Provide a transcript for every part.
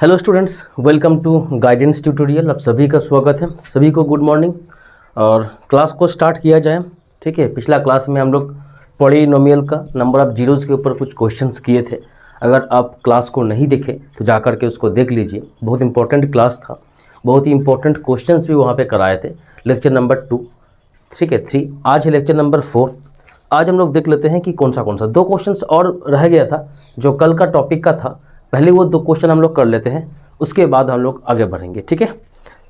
Hello students, welcome to guidance tutorial. आप सभी का स्वागत है। सभी को गुड मॉर्निंग और क्लास को स्टार्ट किया जाए। ठीक है, पिछला क्लास में हम लोग पॉलिनोमियल का नंबर ऑफ जीरोज़ के ऊपर कुछ क्वेश्चंस किए थे। अगर आप क्लास को नहीं देखे तो जा कर के उसको देख लीजिए। बहुत इंपॉर्टेंट क्लास था, बहुत ही इंपॉर्टेंट क्वेश्चंस भी वहाँ पर कराए थे। लेक्चर नंबर 2, ठीक है 3, आज है लेक्चर नंबर 4। आज हम लोग देख लेते हैं कि कौन सा 2 क्वेश्चंस और रह गया था जो कल का टॉपिक का था। पहले वो 2 क्वेश्चन हम लोग कर लेते हैं, उसके बाद हम लोग आगे बढ़ेंगे। ठीक है,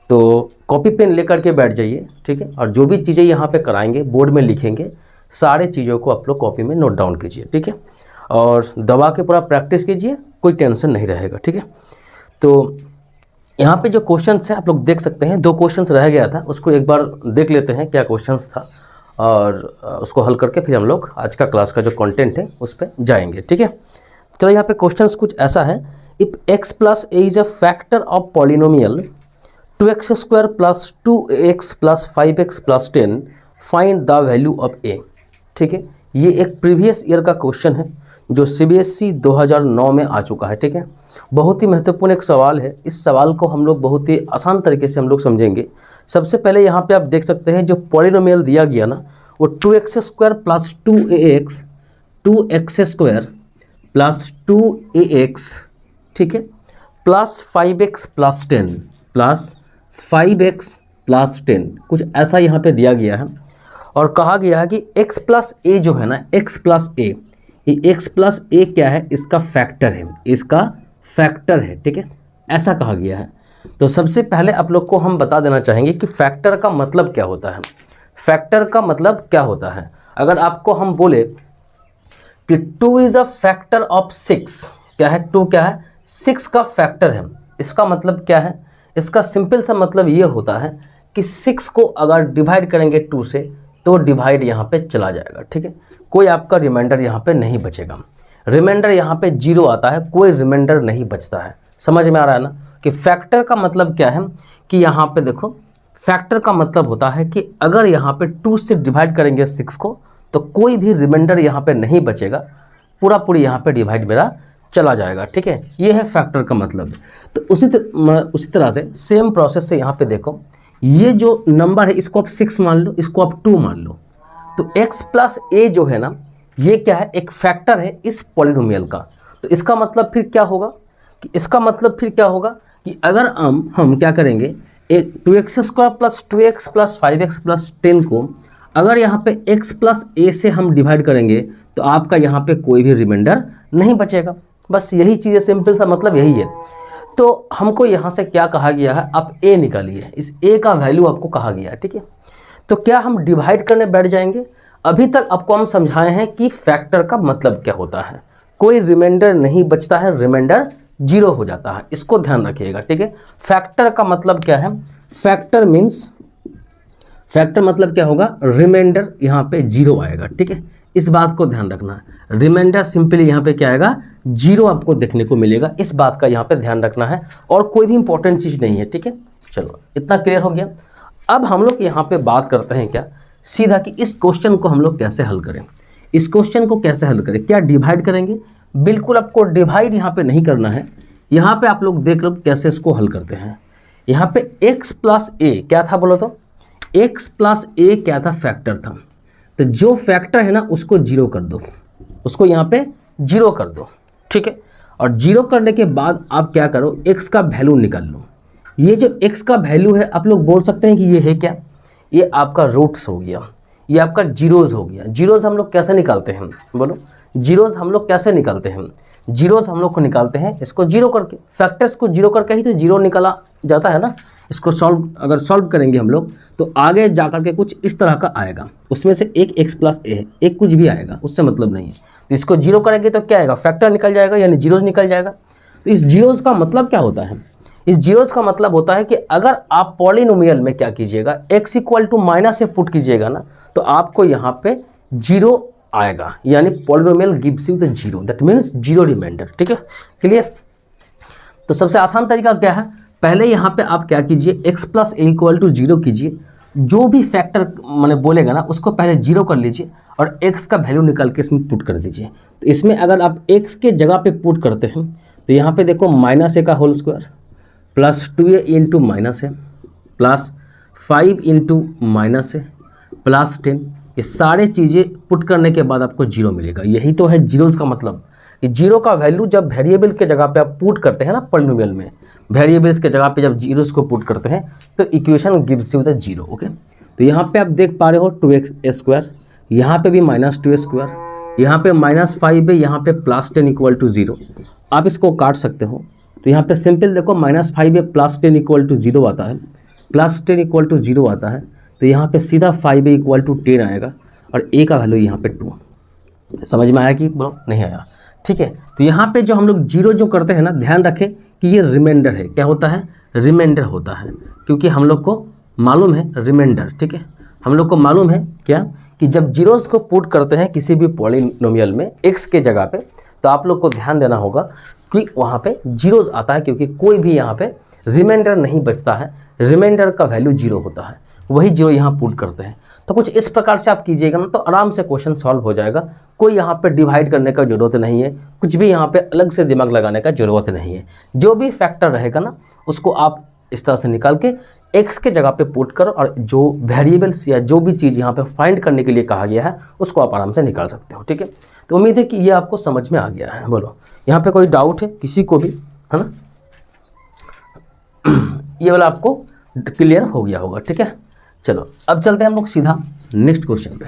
तो कॉपी पेन लेकर के बैठ जाइए। ठीक है, और जो भी चीज़ें यहाँ पे कराएंगे बोर्ड में लिखेंगे, सारे चीज़ों को आप लोग कॉपी में नोट डाउन कीजिए। ठीक है, और दबा के पूरा प्रैक्टिस कीजिए, कोई टेंशन नहीं रहेगा। ठीक है, तो यहाँ पे जो क्वेश्चन है आप लोग देख सकते हैं। 2 क्वेश्चन रह गया था, उसको एक बार देख लेते हैं क्या क्वेश्चन था, और उसको हल करके फिर हम लोग आज का क्लास का जो कंटेंट है उस पर जाएंगे। ठीक है, चलो यहाँ पे क्वेश्चंस कुछ ऐसा है। If x plus A is a factor of polynomial 2x square plus 2x plus 5x plus 10 find the value of a। ठीक है, ये एक प्रीवियस ईयर का क्वेश्चन है जो CBSE 2009 में आ चुका है। ठीक है, बहुत ही महत्वपूर्ण एक सवाल है। इस सवाल को हम लोग बहुत ही आसान तरीके से हम लोग समझेंगे। सबसे पहले यहाँ पे आप देख सकते हैं जो पॉलिनोमियल दिया गया ना, वो 2x square plus 2x square plus 2ax, ठीक है, plus 5x plus 10 plus 5x plus 10, कुछ ऐसा यहाँ पे दिया गया है। और कहा गया है कि x प्लस ए जो है ना, x प्लस ए, ये x प्लस ए क्या है, इसका फैक्टर है, इसका फैक्टर है। ठीक है, ऐसा कहा गया है। तो सबसे पहले आप लोग को हम बता देना चाहेंगे कि फैक्टर का मतलब क्या होता है। फैक्टर का मतलब क्या होता है, अगर आपको हम बोले कि 2 इज़ अ फैक्टर ऑफ 6, क्या है 2, क्या है 6 का फैक्टर है। इसका मतलब क्या है, इसका सिंपल सा मतलब ये होता है कि 6 को अगर डिवाइड करेंगे 2 से तो डिवाइड यहाँ पे चला जाएगा। ठीक है, कोई आपका रिमाइंडर यहाँ पे नहीं बचेगा। रिमाइंडर यहाँ पे 0 आता है, कोई रिमाइंडर नहीं बचता है। समझ में आ रहा है ना कि फैक्टर का मतलब क्या है, कि यहाँ पे देखो फैक्टर का मतलब होता है कि अगर यहाँ पे 2 से डिवाइड करेंगे 6 को तो कोई भी रिमाइंडर यहाँ पे नहीं बचेगा, पूरी यहाँ पे डिवाइड मेरा चला जाएगा। ठीक है, ये है फैक्टर का मतलब। तो उसी तरह से सेम प्रोसेस से यहाँ पे देखो, ये जो नंबर है इसको आप 6 मान लो, इसको आप 2 मान लो। तो x प्लस ए जो है ना, ये क्या है, एक फैक्टर है इस पॉलिनोमियल का। तो इसका मतलब फिर क्या होगा, कि अगर हम क्या करेंगे, 2x square plus 2x plus 5x plus 10 को अगर यहाँ पे x प्लस ए से हम डिवाइड करेंगे तो आपका यहाँ पे कोई भी रिमाइंडर नहीं बचेगा। बस यही चीज़ है, सिंपल सा मतलब यही है। तो हमको यहाँ से क्या कहा गया है, आप a निकालिए, इस a का वैल्यू आपको कहा गया है। ठीक है, तो क्या हम डिवाइड करने बैठ जाएंगे। अभी तक आपको हम समझाए हैं कि फैक्टर का मतलब क्या होता है, कोई रिमाइंडर नहीं बचता है, रिमाइंडर 0 हो जाता है, इसको ध्यान रखिएगा। ठीक है, फैक्टर का मतलब क्या है, फैक्टर मतलब क्या होगा, रिमाइंडर यहाँ पे 0 आएगा। ठीक है, इस बात को ध्यान रखना है। रिमाइंडर सिंपली यहाँ पे क्या आएगा, 0 आपको देखने को मिलेगा। इस बात का यहाँ पे ध्यान रखना है, और कोई भी इंपॉर्टेंट चीज़ नहीं है। ठीक है, चलो इतना क्लियर हो गया। अब हम लोग यहाँ पे बात करते हैं क्या, सीधा कि इस क्वेश्चन को हम लोग कैसे हल करें। इस क्वेश्चन को कैसे हल करें, क्या डिवाइड करेंगे, बिल्कुल आपको डिवाइड यहाँ पे नहीं करना है। यहाँ पे आप लोग देख लो कैसे इसको हल करते हैं। यहाँ पे x प्लस ए क्या था बोलो तो, x प्लस ए क्या था, फैक्टर था। तो जो फैक्टर है ना उसको 0 कर दो, उसको यहाँ पे 0 कर दो। ठीक है, और 0 करने के बाद आप क्या करो, x का वैल्यू निकाल लो। ये जो x का वैल्यू है आप लोग बोल सकते हैं कि ये है क्या, ये आपका रूट्स हो गया, ये आपका जीरोज़ हो गया। जीरोज़ हम लोग कैसे निकालते हैं बोलो, जीरोज़ हम लोग कैसे निकालते हैं, जीरोज़ हम लोग को निकालते हैं इसको 0 करके, फैक्टर्स को 0 करके ही तो 0 निकाला जाता है ना। इसको अगर सॉल्व करेंगे हम लोग तो आगे जा कर के कुछ इस तरह का आएगा, उसमें से एक x प्लस ए है, एक कुछ भी आएगा, उससे मतलब नहीं है। तो इसको 0 करेंगे तो क्या आएगा, फैक्टर निकल जाएगा, यानी जीरोज़ निकल जाएगा। तो इस जीरोज़ का मतलब क्या होता है, इस जीरोज़ का मतलब होता है कि अगर आप पॉलिनोमियल में क्या कीजिएगा, x इक्वल टू माइनस से पुट कीजिएगा ना, तो आपको यहाँ पे 0 आएगा, यानी polynomial gives you the 0, that means 0 remainder. ठीक है, क्लियर। तो सबसे आसान तरीका क्या है, पहले यहाँ पे आप क्या कीजिए, x plus A equal to 0 कीजिए, जो भी फैक्टर मैंने बोलेगा ना उसको पहले 0 कर लीजिए और x का वैल्यू निकाल के इसमें पुट कर दीजिए। तो इसमें अगर आप x के जगह पे पुट करते हैं तो यहाँ पे देखो -a का whole square plus 2a into -a plus 5 into -a plus 10, ये सारे चीज़ें पुट करने के बाद आपको 0 मिलेगा। यही तो है जीरोज़ का मतलब कि जीरो का वैल्यू जब वेरिएबल के जगह पे आप पुट करते हैं ना, पॉलिनोमियल में वेरिएबल्स के जगह पे जब जीरोज़ को पुट करते हैं तो equation gives you the 0। Okay, तो यहाँ पे आप देख पा रहे हो 2x², यहाँ पे भी -2a², यहाँ पे -5 है, यहाँ पे +10 = 0। आप इसको काट सकते हो, तो यहाँ पे सिंपल देखो -5 है +10 = 0 आता है, +10 = 0 आता है, तो यहाँ पे सीधा 5 = 10 आएगा और a का वैल्यू यहाँ पे 2। समझ में आया कि बोलो नहीं आया? ठीक है, तो यहाँ पे जो हम लोग जीरो जो करते हैं ना, ध्यान रखें कि ये रिमाइंडर है। क्या होता है? रिमाइंडर होता है, क्योंकि हम लोग को मालूम है रिमाइंडर। ठीक है, हम लोग को मालूम है क्या कि जब जीरोज़ को पुट करते हैं किसी भी पॉलिनोमियल में x के जगह पे, तो आप लोग को ध्यान देना होगा कि वहाँ पे जीरोज़ आता है, क्योंकि कोई भी यहाँ पे रिमाइंडर नहीं बचता है। रिमाइंडर का वैल्यू 0 होता है, वही जीरो यहाँ पुट करते हैं। तो कुछ इस प्रकार से आप कीजिएगा ना, तो आराम से क्वेश्चन सॉल्व हो जाएगा। कोई यहाँ पे डिवाइड करने का ज़रूरत नहीं है, कुछ भी यहाँ पे अलग से दिमाग लगाने का ज़रूरत नहीं है। जो भी फैक्टर रहेगा ना, उसको आप इस तरह से निकाल के x के जगह पे पुट करो, और जो वेरिएबल्स या जो भी चीज़ यहाँ पे फाइंड करने के लिए कहा गया है उसको आप आराम से निकाल सकते हो। ठीक है, तो उम्मीद है कि ये आपको समझ में आ गया है। बोलो, यहाँ पे कोई डाउट है किसी को भी, है ना? ये वाला आपको क्लियर हो गया होगा। ठीक है, चलो अब चलते हैं हम लोग सीधा नेक्स्ट क्वेश्चन पे।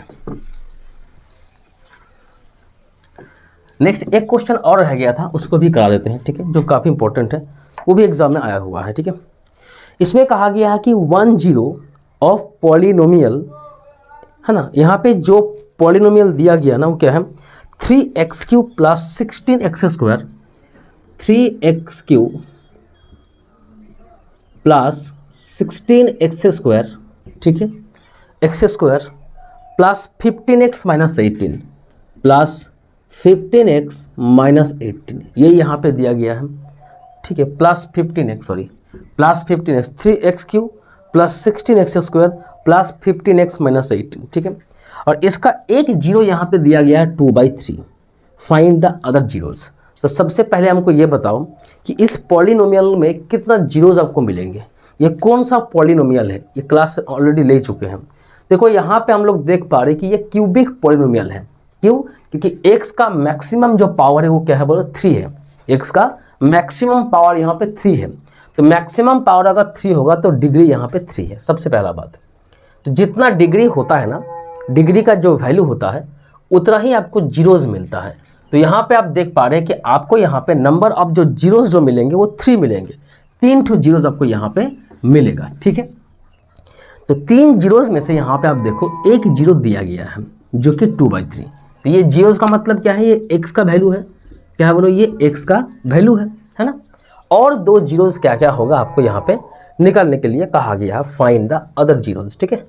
नेक्स्ट एक क्वेश्चन और रह गया था, उसको भी करा देते हैं। ठीक है, जो काफ़ी इंपॉर्टेंट है, वो भी एग्जाम में आया हुआ है। ठीक है, इसमें कहा गया है कि 1 0 ऑफ पॉलिनोमियल, है ना? यहाँ पे जो पॉलिनोमियल दिया गया ना, वो क्या है? 3x³ + 16x² 3x³ + 16x², ठीक है, x² plus 15x - 18 plus 15x - 18, ये यहाँ पे दिया गया है। ठीक है, plus 15x 3x³ plus 16x² plus 15x - 18। ठीक है, और इसका एक जीरो यहाँ पे दिया गया है 2/3। Find the other zeros. तो सबसे पहले हमको ये बताओ कि इस पॉलिनोमियल में कितना जीरोज़ आपको मिलेंगे। ये कौन सा पॉलिनोमियल है? ये क्लास ऑलरेडी ले चुके हैं। देखो यहाँ पे हम लोग देख पा रहे हैं कि ये क्यूबिक पॉलिनोमियल है। क्यों? क्योंकि x का मैक्सिमम जो पावर है वो क्या है बोलो? 3 है। x का मैक्सिमम पावर यहाँ पे 3 है, तो मैक्सिमम पावर अगर 3 होगा तो डिग्री यहाँ पे 3 है। सबसे पहला बात, तो जितना डिग्री होता है ना, डिग्री का जो वैल्यू होता है उतना ही आपको जीरोज़ मिलता है। तो यहाँ पे आप देख पा रहे हैं कि आपको यहाँ पे नंबर ऑफ जो जीरोज़ जो मिलेंगे वो 3 मिलेंगे। 3 ठो जीरोज़ आपको यहाँ पे मिलेगा। ठीक है, तो 3 जीरोज़ में से यहाँ पे आप देखो एक जीरो दिया गया है जो कि 2/3। तो ये जीरोज़ का मतलब क्या है? ये x का वैल्यू है। क्या है बोलो? ये x का वैल्यू है ना? और 2 जीरोज़ क्या क्या होगा आपको यहाँ पे निकालने के लिए कहा गया है, फाइंड द अदर जीरोज़। ठीक है,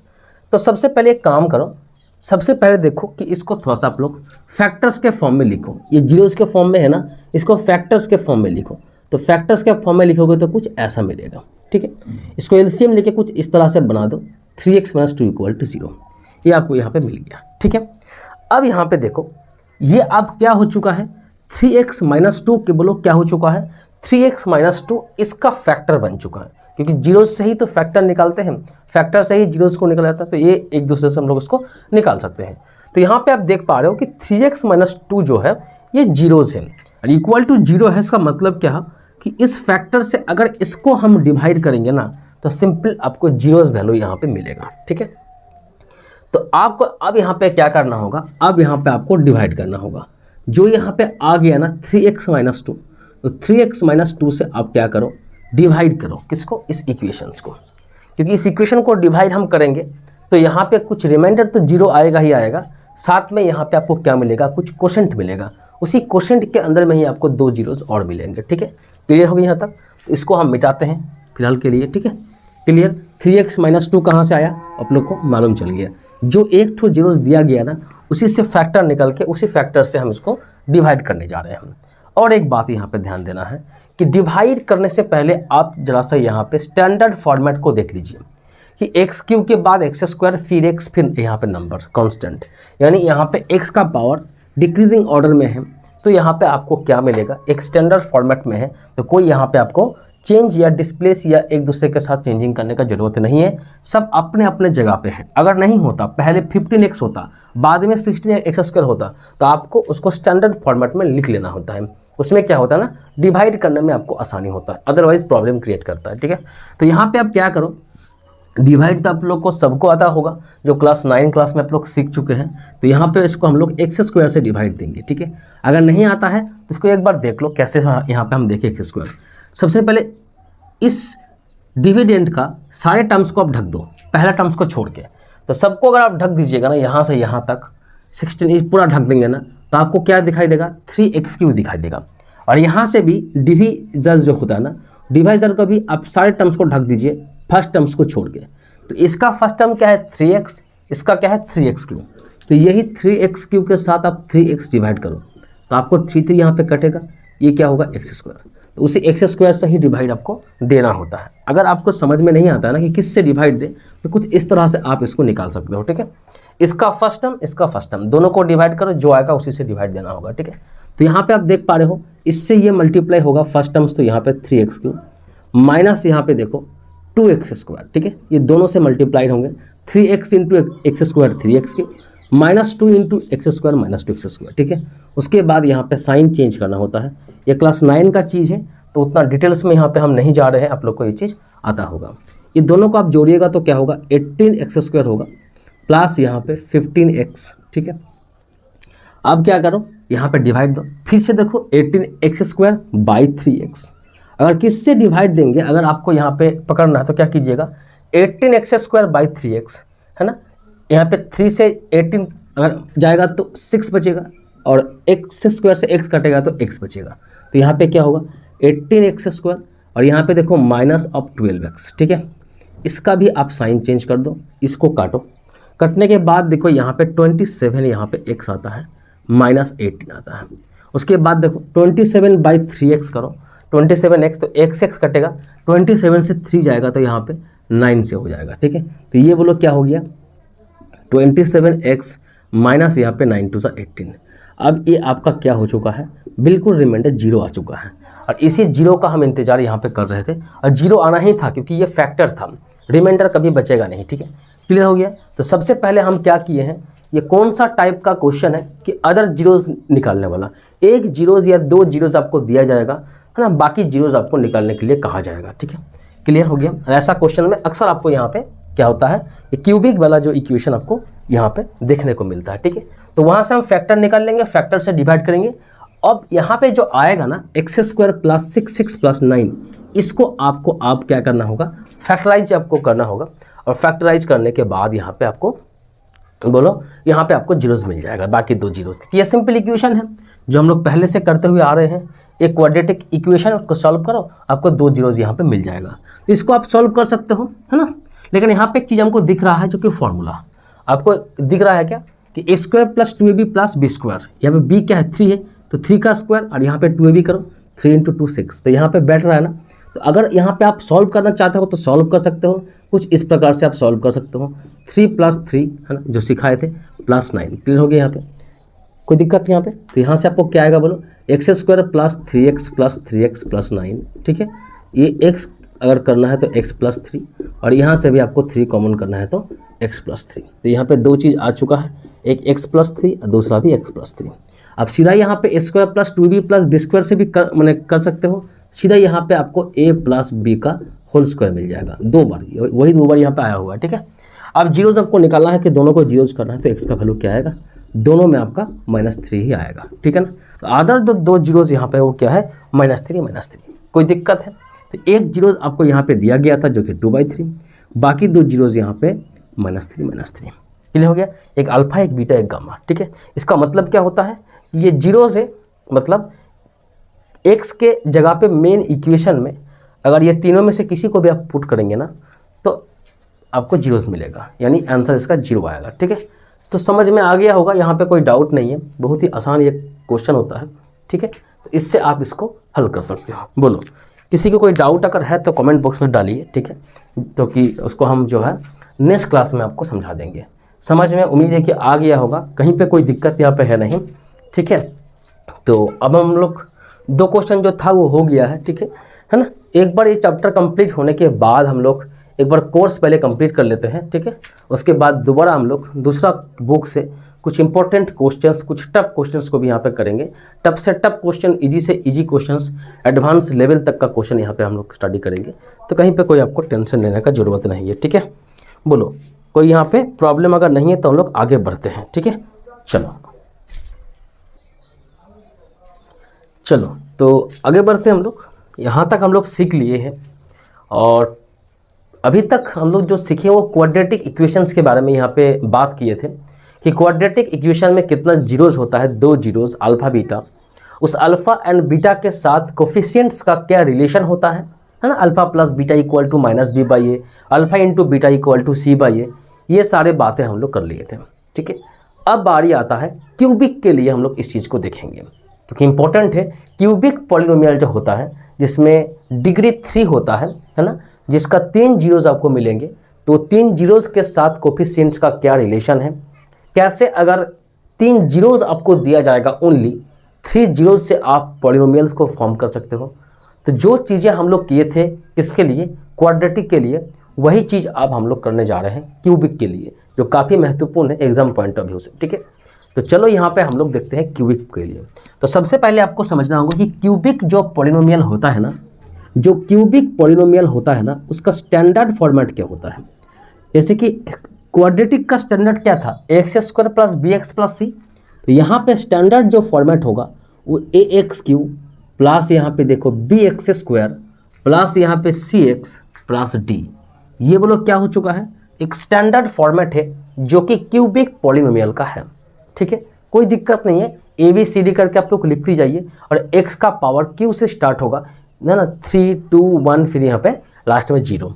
तो सबसे पहले एक काम करो, सबसे पहले देखो कि इसको थोड़ा सा आप लोग फैक्टर्स के फॉर्म में लिखो। ये जीरोज़ के फॉर्म में है ना, इसको फैक्टर्स के फॉर्म में लिखो। तो फैक्टर्स के फॉर्म में लिखोगे तो कुछ ऐसा मिलेगा। ठीक है, इसको एलसीएम लेके कुछ इस तरह से बना दो, 3x - 2 = 0। ये आपको यहाँ पे मिल गया। ठीक है, अब यहाँ पे देखो ये अब क्या हो चुका है? 3x - 2 के बोलो क्या हो चुका है? 3x - 2 इसका फैक्टर बन चुका है, क्योंकि जीरोज़ से ही तो फैक्टर निकालते हैं, फैक्टर से ही जीरोज़ को निकल जाता है। तो ये एक दूसरे से हम लोग इसको निकाल सकते हैं। तो यहाँ पे आप देख पा रहे हो कि 3x - 2 जो है ये जीरोज़ है और इक्वल टू 0 है। इसका मतलब क्या है कि इस फैक्टर से अगर इसको हम डिवाइड करेंगे ना, तो सिंपल आपको जीरोज़ वैल्यू यहाँ पे मिलेगा। ठीक है, तो आपको अब यहाँ पे क्या करना होगा? अब यहाँ पे आपको डिवाइड करना होगा। जो यहाँ पे आ गया ना 3x - 2, तो 3x - 2 से आप क्या करो? डिवाइड करो। किसको? इस इक्वेशंस को, क्योंकि इस इक्वेशन को डिवाइड हम करेंगे तो यहाँ पे कुछ रिमाइंडर तो जीरो आएगा ही आएगा, साथ में यहाँ पे आपको क्या मिलेगा? कुछ क्वोशेंट मिलेगा। उसी क्वोशेंट के अंदर में ही आपको 2 जीरोज़ और मिलेंगे। ठीक है, क्लियर हो गया यहाँ तक? तो इसको हम मिटाते हैं फिलहाल के लिए। ठीक है, क्लियर? 3x - 2 कहाँ से आया? आप लोग को मालूम चल गया। जो एक ठो जीरोज़ दिया गया ना, उसी से फैक्टर निकल के उसी फैक्टर से हम इसको डिवाइड करने जा रहे हैं। और एक बात यहाँ पे ध्यान देना है कि डिवाइड करने से पहले आप जरा सा यहाँ पे स्टैंडर्ड फॉर्मेट को देख लीजिए कि x³ के बाद x², फिर x, फिर यहाँ पे नंबर कांस्टेंट, यानी यहाँ पे x का पावर डिक्रीजिंग ऑर्डर में है, तो यहाँ पे आपको क्या मिलेगा, एक स्टैंडर्ड फॉर्मेट में है, तो कोई यहाँ पे आपको चेंज या डिस्प्लेस या एक दूसरे के साथ चेंजिंग करने का जरूरत नहीं है, सब अपने अपने जगह पे है। अगर नहीं होता, पहले 15x होता, बाद में 16x² होता, तो आपको उसको स्टैंडर्ड फॉर्मेट में लिख लेना होता है। उसमें क्या होता है ना, डिवाइड करने में आपको आसानी होता है, अदरवाइज प्रॉब्लम क्रिएट करता है। ठीक है, तो यहाँ पे आप क्या करो, डिवाइड तो आप लोग को सबको आता होगा, जो क्लास 9 क्लास में आप लोग सीख चुके हैं। तो यहाँ पे इसको हम लोग x² से डिवाइड देंगे। ठीक है, अगर नहीं आता है तो इसको एक बार देख लो कैसे यहाँ पे हम देखें x²। सबसे पहले इस डिविडेंड का सारे टर्म्स को आप ढक दो, पहला टर्म्स को छोड़ के। तो सबको अगर आप ढक दीजिएगा ना, यहाँ से यहाँ तक 16 पूरा ढक देंगे ना, तो आपको क्या दिखाई देगा, 3x³ दिखाई देगा। और यहाँ से भी डिविजर जो होता है ना, डिवाइजर को भी आप सारे टर्म्स को ढक दीजिए फर्स्ट टर्म्स को छोड़ के। तो इसका फर्स्ट टर्म क्या है 3x, इसका क्या है 3x³। तो यही 3x³ के साथ आप 3x डिवाइड करो, तो आपको 3 यहाँ पे कटेगा, ये क्या होगा x²। तो उसे x² से ही डिवाइड आपको देना होता है। अगर आपको समझ में नहीं आता है ना कि किससे डिवाइड दे, तो कुछ इस तरह से आप इसको निकाल सकते हो। ठीक है, इसका फर्स्ट टर्म, इसका फर्स्ट टर्म, दोनों को डिवाइड करो, जो आएगा उसी से डिवाइड देना होगा। ठीक है, तो यहाँ पे आप देख पा रहे हो, इससे ये मल्टीप्लाई होगा फर्स्ट टर्म्स, तो यहाँ पे 3x³ माइनस यहाँ पे देखो 2x²। ठीक है, ये दोनों से मल्टीप्लाइड होंगे, 3x into x² 3x³ minus 2 into x² minus 2x²। ठीक है, उसके बाद यहाँ पे साइन चेंज करना होता है। ये क्लास 9 का चीज़ है, तो उतना डिटेल्स में यहाँ पे हम नहीं जा रहे हैं, आप लोग को ये चीज़ आता होगा। ये दोनों को आप जोड़िएगा तो क्या होगा, 18x² होगा प्लस यहाँ पे 15x। ठीक है, अब क्या करो, यहाँ पे डिवाइड दो, फिर से देखो 18x² बाई 3x। अगर किससे डिवाइड देंगे, अगर आपको यहाँ पे पकड़ना है तो क्या कीजिएगा, 18x² बाई 3x है ना, यहाँ पे 3 से 18 अगर जाएगा तो 6 बचेगा, और x² से x कटेगा तो x बचेगा। तो यहाँ पे क्या होगा 18x², और यहाँ पे देखो माइनस ऑफ 12x। ठीक है, इसका भी आप साइन चेंज कर दो, इसको काटो, कटने के बाद देखो यहाँ पे 27 यहाँ पे x आता है, माइनस 18 आता है। उसके बाद देखो 27 बाई 3x करो, 27x तो x कटेगा, 27 से 3 जाएगा तो यहाँ पे 9 से हो जाएगा। ठीक है, तो ये बोलो क्या हो गया, 27x माइनस यहाँ पे 9 2 18। अब ये आपका क्या हो चुका है, बिल्कुल रिमाइंडर 0 आ चुका है। और इसी 0 का हम इंतजार यहाँ पे कर रहे थे, और 0 आना ही था क्योंकि ये फैक्टर था, रिमाइंडर कभी बचेगा नहीं। ठीक है, क्लियर हो गया। तो सबसे पहले हम क्या किए हैं, ये कौन सा टाइप का क्वेश्चन है कि अदर जीरोज़ निकालने वाला, एक जीरोज़ या 2 जीरोज़ आपको दिया जाएगा है ना, बाकी जीरोज़ आपको निकालने के लिए कहा जाएगा। ठीक है, क्लियर हो गया। ऐसा क्वेश्चन में अक्सर आपको यहाँ पे क्या होता है, ये क्यूबिक वाला जो इक्वेशन आपको यहाँ पे देखने को मिलता है। ठीक है, तो वहाँ से हम फैक्टर निकाल लेंगे, फैक्टर से डिवाइड करेंगे। अब यहाँ पे जो आएगा ना x² प्लस 6 प्लस 9, इसको आपको आप क्या करना होगा, फैक्टराइज आपको करना होगा। और फैक्टराइज करने के बाद यहाँ पे आपको बोलो, यहाँ पे आपको जीरोज़ मिल जाएगा, बाकी 2 जीरोज़। ये सिंपल इक्वेशन है जो हम लोग पहले से करते हुए आ रहे हैं। एक क्वाड्रेटिक इक्वेशन, उसको सॉल्व करो, आपको 2 जीरोज़ यहाँ पे मिल जाएगा। तो इसको आप सॉल्व कर सकते हो, है ना। लेकिन यहाँ पे एक चीज़ हमको दिख रहा है, जो कि फॉर्मूला आपको दिख रहा है क्या, कि a² plus 2ab plus b²। यहाँ पे b क्या है 3 है, तो 3 का स्क्वायर, और यहाँ पे 2ab करो, 3 इंटू 2 6। तो यहाँ पे बैठ रहा है ना। तो अगर यहाँ पे आप सॉल्व करना चाहते हो तो सॉल्व कर सकते हो, कुछ इस प्रकार से आप सॉल्व कर सकते हो। 3 प्लस 3 है ना, जो सिखाए थे, प्लस 9। क्लियर हो गया यहाँ पे, कोई दिक्कत यहाँ पे। तो यहाँ से आपको क्या आएगा बोलो, x² plus 3x plus 3x plus 9। ठीक है, ये x अगर करना है तो x प्लस 3, और यहाँ से भी आपको 3 कॉमन करना है तो x प्लस 3। तो यहाँ पे 2 चीज़ आ चुका है, एक x प्लस 3 और दूसरा भी x प्लस 3। अब सीधा यहाँ पे a² plus 2b plus b² से भी कर सकते हो। सीधा यहाँ पे आपको a प्लस b का होल स्क्वायर मिल जाएगा 2 बार, वही 2 बार यहाँ पे आया हुआ है। ठीक है, अब जीरोज़ आपको निकालना है कि दोनों को जीरोज़ करना है, तो x का वैल्यू क्या आएगा, दोनों में आपका -3 ही आएगा। ठीक है ना। तो अदर 2 जीरोज़ यहाँ पे वो क्या है, -3 कोई दिक्कत है। तो एक जीरोज़ आपको यहाँ पे दिया गया था जो कि 2/3, बाकी 2 जीरोज़ यहाँ पे -3। क्लियर हो गया। एक अल्फा, एक बीटा, एक गामा। ठीक है, इसका मतलब क्या होता है, ये जीरोज़ है, मतलब x के जगह पे मेन इक्वेशन में अगर ये तीनों में से किसी को भी आप पुट करेंगे ना, तो आपको जीरोज़ मिलेगा, यानी आंसर इसका 0 आएगा। ठीक है, तो समझ में आ गया होगा, यहाँ पे कोई डाउट नहीं है, बहुत ही आसान ये क्वेश्चन होता है। ठीक है, तो इससे आप इसको हल कर सकते हो। बोलो, किसी को कोई डाउट अगर है तो कमेंट बॉक्स में डालिए। ठीक है, तो कि उसको हम जो है नेक्स्ट क्लास में आपको समझा देंगे। समझ में उम्मीद है कि आ गया होगा, कहीं पे कोई दिक्कत यहाँ पे है नहीं। ठीक है, तो अब हम लोग 2 क्वेश्चन जो था वो हो गया है, ठीक है ना। एक बार ये चैप्टर कंप्लीट होने के बाद हम लोग एक बार कोर्स पहले कंप्लीट कर लेते हैं, ठीक है। उसके बाद दोबारा हम लोग दूसरा बुक से कुछ इंपॉर्टेंट क्वेश्चंस, कुछ टफ क्वेश्चंस को भी यहाँ पे करेंगे। टफ से टफ क्वेश्चन, इजी से इजी क्वेश्चंस, एडवांस लेवल तक का क्वेश्चन यहाँ पे हम लोग स्टडी करेंगे। तो कहीं पे कोई आपको टेंशन लेने का ज़रूरत नहीं है, ठीक है। बोलो कोई यहाँ पे प्रॉब्लम अगर नहीं है तो हम लोग आगे बढ़ते हैं, ठीक है। चलो तो आगे बढ़ते हैं हम लोग। यहाँ तक हम लोग सीख लिए हैं और अभी तक हम लोग जो सीखे वो क्वाड्रेटिक इक्वेशंस के बारे में यहाँ पे बात किए थे कि क्वाड्रेटिक इक्वेशन में कितना जीरोज़ होता है, 2 जीरोज़ अल्फ़ा बीटा। उस अल्फ़ा एंड बीटा के साथ कोफिशिएंट्स का क्या रिलेशन होता है ना। Alpha plus beta equal to minus B by A, alpha into beta equal to C by A, ये सारे बातें हम लोग कर लिए थे, ठीक है। अब बारी आता है क्यूबिक के लिए हम लोग इस चीज़ को देखेंगे क्योंकि इंपॉर्टेंट है। क्यूबिक पॉलिनोमियल जो होता है जिसमें डिग्री 3 होता है ना, जिसका 3 जीरोज़ आपको मिलेंगे, तो 3 जीरोज़ के साथ कोफिशिएंट्स का क्या रिलेशन है, कैसे अगर 3 जीरोज़ आपको दिया जाएगा, ओनली 3 जीरोज़ से आप पॉलिनोमियल्स को फॉर्म कर सकते हो। तो जो चीज़ें हम लोग किए थे किसके लिए, क्वाड्रेटिक के लिए, वही चीज़ अब हम लोग करने जा रहे हैं क्यूबिक के लिए, जो काफ़ी महत्वपूर्ण है एग्जाम पॉइंट ऑफ व्यू से, ठीक है। तो चलो यहाँ पे हम लोग देखते हैं क्यूबिक के लिए। तो सबसे पहले आपको समझना होगा कि क्यूबिक जो पॉलिनोमियल होता है ना, जो क्यूबिक पॉलिनोमियल होता है ना, उसका स्टैंडर्ड फॉर्मेट क्या होता है। जैसे कि क्वाड्रेटिक का स्टैंडर्ड क्या था, X square plus B X plus C. तो यहाँ पे स्टैंडर्ड जो फॉर्मेट होगा वो ए एक्स क्यू प्लस यहाँ पे देखो बी एक्स स्क्वायर प्लस यहाँ पे सी एक्स प्लस डी। ये बोलो क्या हो चुका है, एक स्टैंडर्ड फॉर्मेट है जो कि क्यूबिक पॉलिनोमियल का है, ठीक है। कोई दिक्कत नहीं है, ए बी सी डी करके आप लोग लिखती जाइए और एक्स का पावर क्यू से स्टार्ट होगा ना, 3 2 1 फिर यहाँ पे लास्ट में 0,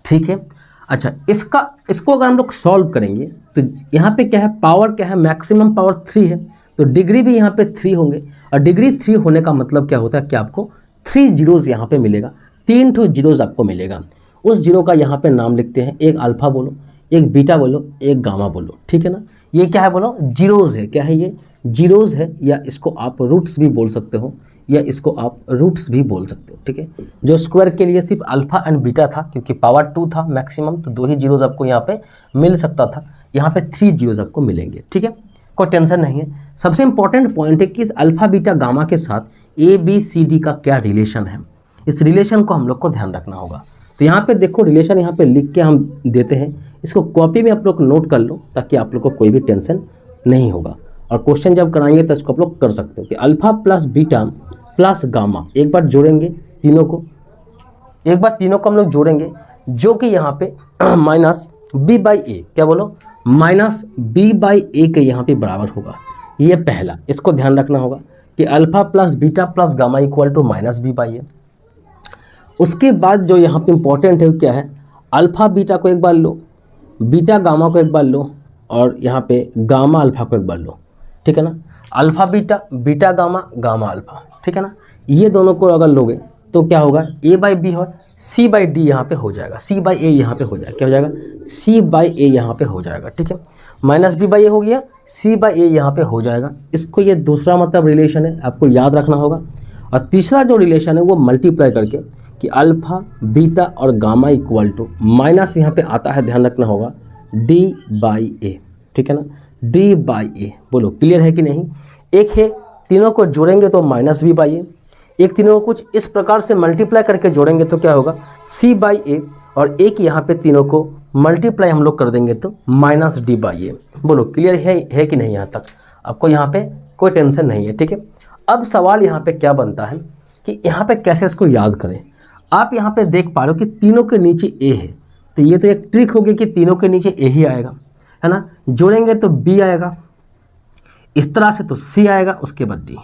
ठीक है। अच्छा, इसको अगर हम लोग सॉल्व करेंगे तो यहाँ पे क्या है, पावर क्या है, मैक्सिमम पावर 3 है, तो डिग्री भी यहाँ पे 3 होंगे। और डिग्री 3 होने का मतलब क्या होता है कि आपको 3 जीरोज़ यहाँ पे मिलेगा, 3 ठो जीरोज़ आपको मिलेगा। उस जीरो का यहाँ पे नाम लिखते हैं, एक अल्फ़ा बोलो, एक बीटा बोलो, एक गामा बोलो, ठीक है ना। ये क्या है बोलो, जीरोज़ है। क्या है ये, जीरोज़ है, या इसको आप रूट्स भी बोल सकते हो, या इसको आप रूट्स भी बोल सकते हो, ठीक है। जो स्क्वायर के लिए सिर्फ अल्फ़ा एंड बीटा था, क्योंकि पावर 2 था मैक्सिमम, तो 2 ही जीरोज़ आपको यहाँ पे मिल सकता था। यहाँ पे 3 जीरोज़ आपको मिलेंगे, ठीक है, कोई टेंशन नहीं है। सबसे इंपॉर्टेंट पॉइंट है कि इस अल्फ़ा बीटा गामा के साथ ए बी सी डी का क्या रिलेशन है, इस रिलेशन को हम लोग को ध्यान रखना होगा। तो यहाँ पे देखो रिलेशन यहाँ पे लिख के हम देते हैं, इसको कॉपी में आप लोग नोट कर लो ताकि आप लोग को कोई भी टेंशन नहीं होगा। और क्वेश्चन जब कराएंगे तो इसको आप लोग कर सकते हो कि alpha plus beta plus gamma, एक बार जोड़ेंगे तीनों को, एक बार तीनों को हम लोग जोड़ेंगे, जो कि यहाँ पे माइनस बी बाई ए, क्या बोलो, माइनस बी बाई ए के यहाँ पे बराबर होगा। ये पहला, इसको ध्यान रखना होगा कि alpha plus beta plus gamma equal to minus B by A. उसके बाद जो यहाँ पे इंपॉर्टेंट है वो क्या है, अल्फ़ा बीटा को एक बार लो, बीटा गामा को एक बार लो, और यहाँ पे गामा अल्फ़ा को एक बार लो, ठीक है ना। Alpha beta, beta gamma, gamma alpha, ठीक है ना। ये दोनों को अगर लोगे तो क्या होगा, ए बाई बी और सी बाई डी यहाँ पे हो जाएगा, सी बाई ए यहाँ पे हो जाएगा, क्या हो जाएगा, सी बाई ए यहाँ पे हो जाएगा, ठीक है। माइनस बी बाई ए हो गया, सी बाई ए यहाँ पे हो जाएगा। इसको ये दूसरा मतलब रिलेशन है, आपको याद रखना होगा। और तीसरा जो रिलेशन है वो मल्टीप्लाई करके कि अल्फ़ा बीटा और गामा इक्वल टू माइनस यहाँ पे आता है, ध्यान रखना होगा, डी बाई ए, ठीक है ना, डी बाई ए। बोलो क्लियर है कि नहीं। एक है तीनों को जोड़ेंगे तो माइनस बी बाई ए, एक तीनों को कुछ इस प्रकार से मल्टीप्लाई करके जोड़ेंगे तो क्या होगा, सी बाई ए, और एक यहाँ पे तीनों को मल्टीप्लाई हम लोग कर देंगे तो माइनस डी बाई ए। बोलो क्लियर है कि नहीं, यहाँ तक आपको यहाँ पे कोई टेंशन नहीं है, ठीक है। अब सवाल यहाँ पे क्या बनता है कि यहाँ पे कैसे इसको याद करें। आप यहाँ पे देख पा रहे हो कि तीनों के नीचे ए है, तो ये तो एक ट्रिक होगी कि तीनों के नीचे ए ही आएगा, है ना। जोड़ेंगे तो बी आएगा, इस तरह से तो सी आएगा, उसके बाद D,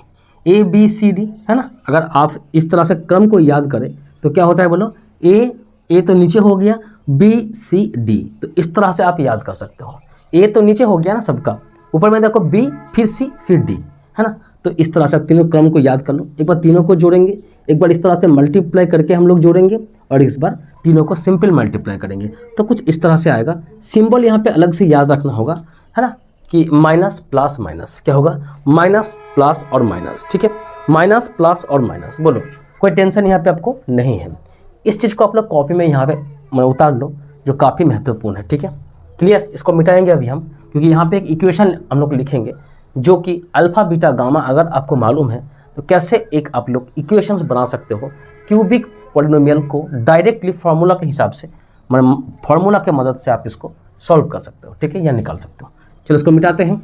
A B C D, है ना। अगर आप इस तरह से क्रम को याद करें तो क्या होता है बोलो, ए तो नीचे हो गया, बी सी डी, तो इस तरह से आप याद कर सकते हो। ए तो नीचे हो गया ना सबका, ऊपर में देखो बी फिर सी फिर डी, है ना। तो इस तरह से तीनों क्रम को याद कर लो। एक बार तीनों को जोड़ेंगे, एक बार इस तरह से मल्टीप्लाई करके हम लोग जोड़ेंगे, और इस बार तीनों को सिंपल मल्टीप्लाई करेंगे, तो कुछ इस तरह से आएगा। सिंबल यहाँ पे अलग से याद रखना होगा, है ना। कि माइनस प्लस माइनस क्या होगा, माइनस प्लस और माइनस, ठीक है, माइनस प्लस और माइनस। बोलो कोई टेंशन यहाँ पे आपको नहीं है। इस चीज़ को आप लोग कॉपी में यहाँ पे उतार लो, जो काफ़ी महत्वपूर्ण है, ठीक है, क्लियर। इसको मिटाएंगे अभी हम, क्योंकि यहाँ पे एक इक्वेशन हम लोग लिखेंगे जो कि अल्फा बीटा गामा अगर आपको मालूम है तो कैसे एक आप लोग इक्वेशंस बना सकते हो क्यूबिक पॉलिनोमियल को डायरेक्टली फार्मूला के हिसाब से, मतलब फार्मूला के मदद से आप इसको सॉल्व कर सकते हो, ठीक है, या निकाल सकते हो। चलो इसको मिटाते हैं।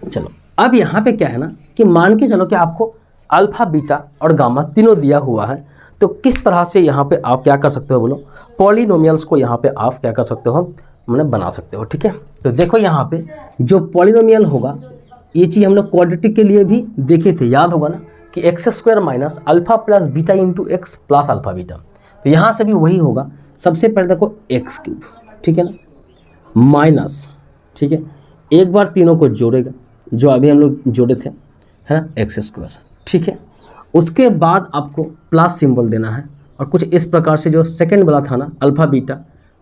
चलो अब यहाँ पे क्या है ना कि मान के चलो कि आपको अल्फा बीटा और गामा तीनों दिया हुआ है, तो किस तरह से यहाँ पे आप क्या कर सकते हो, बोलो पॉलिनोमियल्स को यहाँ पे आप क्या कर सकते हो, मैंने बना सकते हो, ठीक है। तो देखो यहाँ पे जो पॉलिनोमियल होगा, ये चीज़ हम लोग क्वाड्रेटिक के लिए भी देखे थे, याद होगा ना कि x square minus alpha plus beta into x plus alpha beta. तो यहाँ से भी वही होगा। सबसे पहले देखो एक्स क्यूब, ठीक है ना, माइनस, ठीक है, एक बार तीनों को जोड़ेगा जो अभी हम लोग जोड़े थे, है ना, एक्स स्क्वायर, ठीक है। उसके बाद आपको प्लस सिंबल देना है और कुछ इस प्रकार से जो सेकंड वाला था ना, alpha beta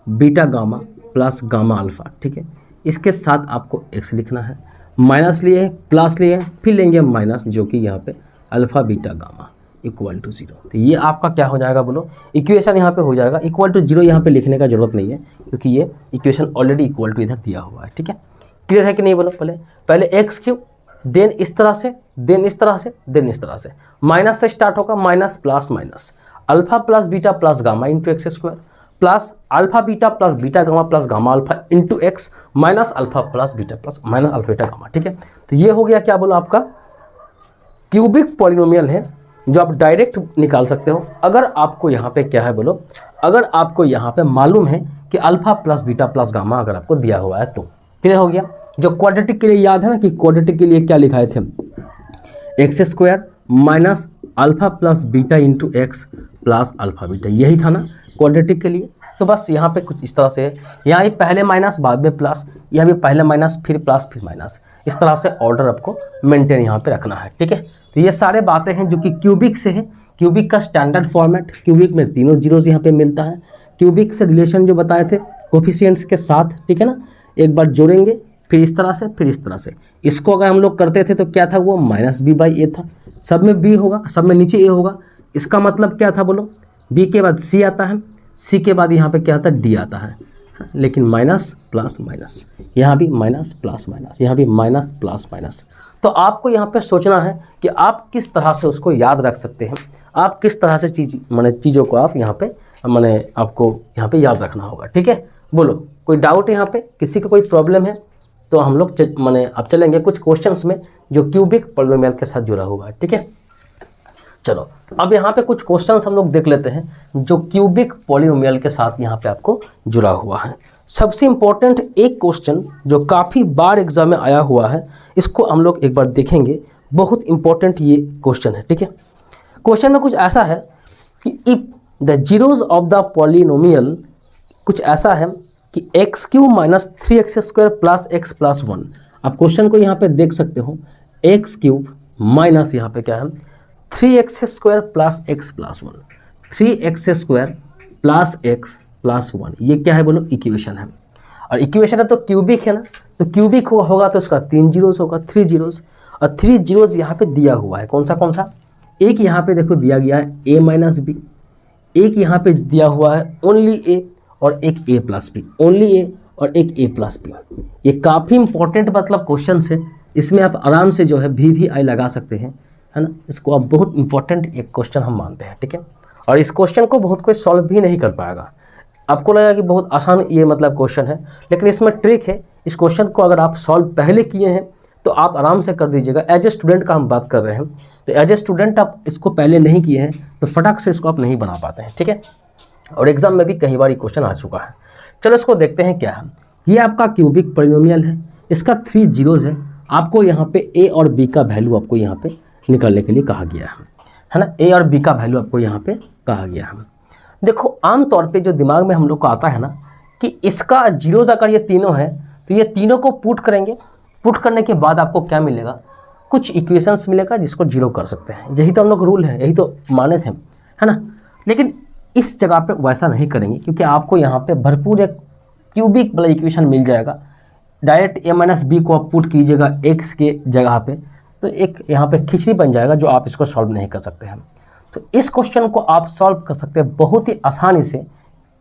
beta gamma plus gamma alpha, ठीक है, इसके साथ आपको एक्स लिखना है, माइनस लिए प्लस लिए फिर लेंगे माइनस, जो कि यहाँ पे alpha beta gamma equal to 0। तो ये आपका क्या हो जाएगा, बोलो इक्वेशन यहाँ पे हो जाएगा। इक्वल टू 0 यहाँ पे लिखने का जरूरत नहीं है, क्योंकि ये इक्वेशन ऑलरेडी इक्वल टू इधर दिया हुआ है, ठीक है, क्लियर है कि नहीं। बोलो पहले एक्स क्यूब, देन इस तरह से, देन इस तरह से, देन इस तरह से, माइनस से स्टार्ट होगा, minus plus minus alpha plus beta plus gamma into x square plus alpha beta plus beta gamma plus gamma alpha into x minus alpha plus beta plus minus alpha beta gamma, ठीक है। तो ये हो गया क्या, बोलो आपका cubic polynomial है जो आप डायरेक्ट निकाल सकते हो। अगर आपको यहाँ पे क्या है, बोलो अगर आपको यहाँ पे मालूम है कि alpha plus beta plus gamma अगर आपको दिया हुआ है तो क्लियर हो गया। जो क्वाड्रेटिक के लिए याद है ना कि क्वाड्रेटिक के लिए क्या लिखाए थे, x square minus alpha plus beta into x plus alpha beta, यही था ना क्वाड्रेटिक के लिए। तो बस यहाँ पे कुछ इस तरह से है, यहाँ भी पहले माइनस बाद में प्लस, यहाँ भी पहले माइनस फिर प्लस फिर माइनस, इस तरह से ऑर्डर आपको मेंटेन यहाँ पे रखना है, ठीक है। तो ये सारे बातें हैं जो कि क्यूबिक से है। क्यूबिक का स्टैंडर्ड फॉर्मेट, क्यूबिक में तीनों जीरोस यहाँ पे मिलता है। क्यूबिक से रिलेशन जो बताए थे कोफिशिएंट्स के साथ, ठीक है ना, एक बार जोड़ेंगे फिर इस तरह से फिर इस तरह से। इसको अगर हम लोग करते थे तो क्या था, वो माइनस बी बाई ए था, सब में बी होगा, सब में नीचे ए होगा। इसका मतलब क्या था, बोलो बी के बाद सी आता है, सी के बाद यहाँ पे क्या आता है, डी आता है, लेकिन माइनस प्लस माइनस, यहाँ भी माइनस प्लस माइनस, यहाँ भी माइनस प्लस माइनस। तो आपको यहाँ पे सोचना है कि आप किस तरह से उसको याद रख सकते हैं, आप किस तरह से चीज़ों को आप यहाँ पे आपको यहाँ पे याद रखना होगा, ठीक है। बोलो कोई डाउट है यहाँ पे, किसी को कोई प्रॉब्लम है तो हम लोग अब चलेंगे कुछ क्वेश्चंस में जो क्यूबिक पॉलिनोमियल के साथ जुड़ा हुआ है, ठीक है। चलो अब यहाँ पे कुछ क्वेश्चंस हम लोग देख लेते हैं जो क्यूबिक पॉलिनोमियल के साथ यहाँ पे आपको जुड़ा हुआ है। सबसे इम्पोर्टेंट एक क्वेश्चन जो काफ़ी बार एग्जाम में आया हुआ है, इसको हम लोग एक बार देखेंगे। बहुत इंपॉर्टेंट ये क्वेश्चन है, ठीक है। क्वेश्चन में कुछ ऐसा है कि if the zeros of the polynomial, कुछ ऐसा है कि x cube minus 3x square plus x plus 1। आप क्वेश्चन को यहाँ पे देख सकते हो, एक्स क्यूब माइनस यहाँ पे क्या है 3x square plus x plus 1, 3x square plus x plus 1, ये क्या है, बोलो इक्वेशन है। और इक्वेशन है तो क्यूबिक है ना, तो क्यूबिक होगा तो उसका 3 जीरोस होगा, 3 जीरोस, और 3 जीरोस यहाँ पे दिया हुआ है। कौन सा, एक यहाँ पे देखो दिया गया है a माइनस बी, एक यहाँ पे दिया हुआ है ओनली a और एक a plus B, only a और एक a प्लस बी। ये काफ़ी इंपॉर्टेंट मतलब क्वेश्चन है, इसमें आप आराम से जो है भी आई लगा सकते हैं, है ना। इसको आप बहुत इंपॉर्टेंट एक क्वेश्चन हम मानते हैं, ठीक है। और इस क्वेश्चन को बहुत कोई सॉल्व भी नहीं कर पाएगा। आपको लगेगा कि बहुत आसान ये मतलब क्वेश्चन है, लेकिन इसमें ट्रिक है। इस क्वेश्चन को अगर आप सॉल्व पहले किए हैं तो आप आराम से कर दीजिएगा। एज ए स्टूडेंट का हम बात कर रहे हैं, तो एज ए स्टूडेंट आप इसको पहले नहीं किए हैं तो फटाक से इसको आप नहीं बना पाते हैं, ठीक है। और एग्जाम में भी कई बार ये क्वेश्चन आ चुका है। चलो इसको देखते हैं क्या है। ये आपका क्यूबिक पॉलिनोमियल है, इसका 3 जीरोज है। आपको यहाँ पे a और b का वैल्यू आपको यहाँ पे निकालने के लिए कहा गया है ना। a और b का वैल्यू आपको यहाँ पे कहा गया है। देखो आमतौर पे जो दिमाग में हम लोग को आता है ना कि इसका जीरोज अगर ये तीनों है तो ये तीनों को पुट करेंगे, पुट करने के बाद आपको क्या मिलेगा, कुछ इक्वेशंस मिलेगा जिसको जीरो कर सकते हैं। यही तो हम लोग रूल है, यही तो माने थे, है ना। लेकिन इस जगह पे वैसा नहीं करेंगे, क्योंकि आपको यहाँ पे भरपूर एक क्यूबिक वाला इक्वेशन मिल जाएगा डायरेक्ट ए माइनस बी को आप पुट कीजिएगा एक्स के जगह पे, तो एक यहाँ पे खिचड़ी बन जाएगा जो आप इसको सॉल्व नहीं कर सकते हैं। तो इस क्वेश्चन को आप सॉल्व कर सकते हैं बहुत ही आसानी से।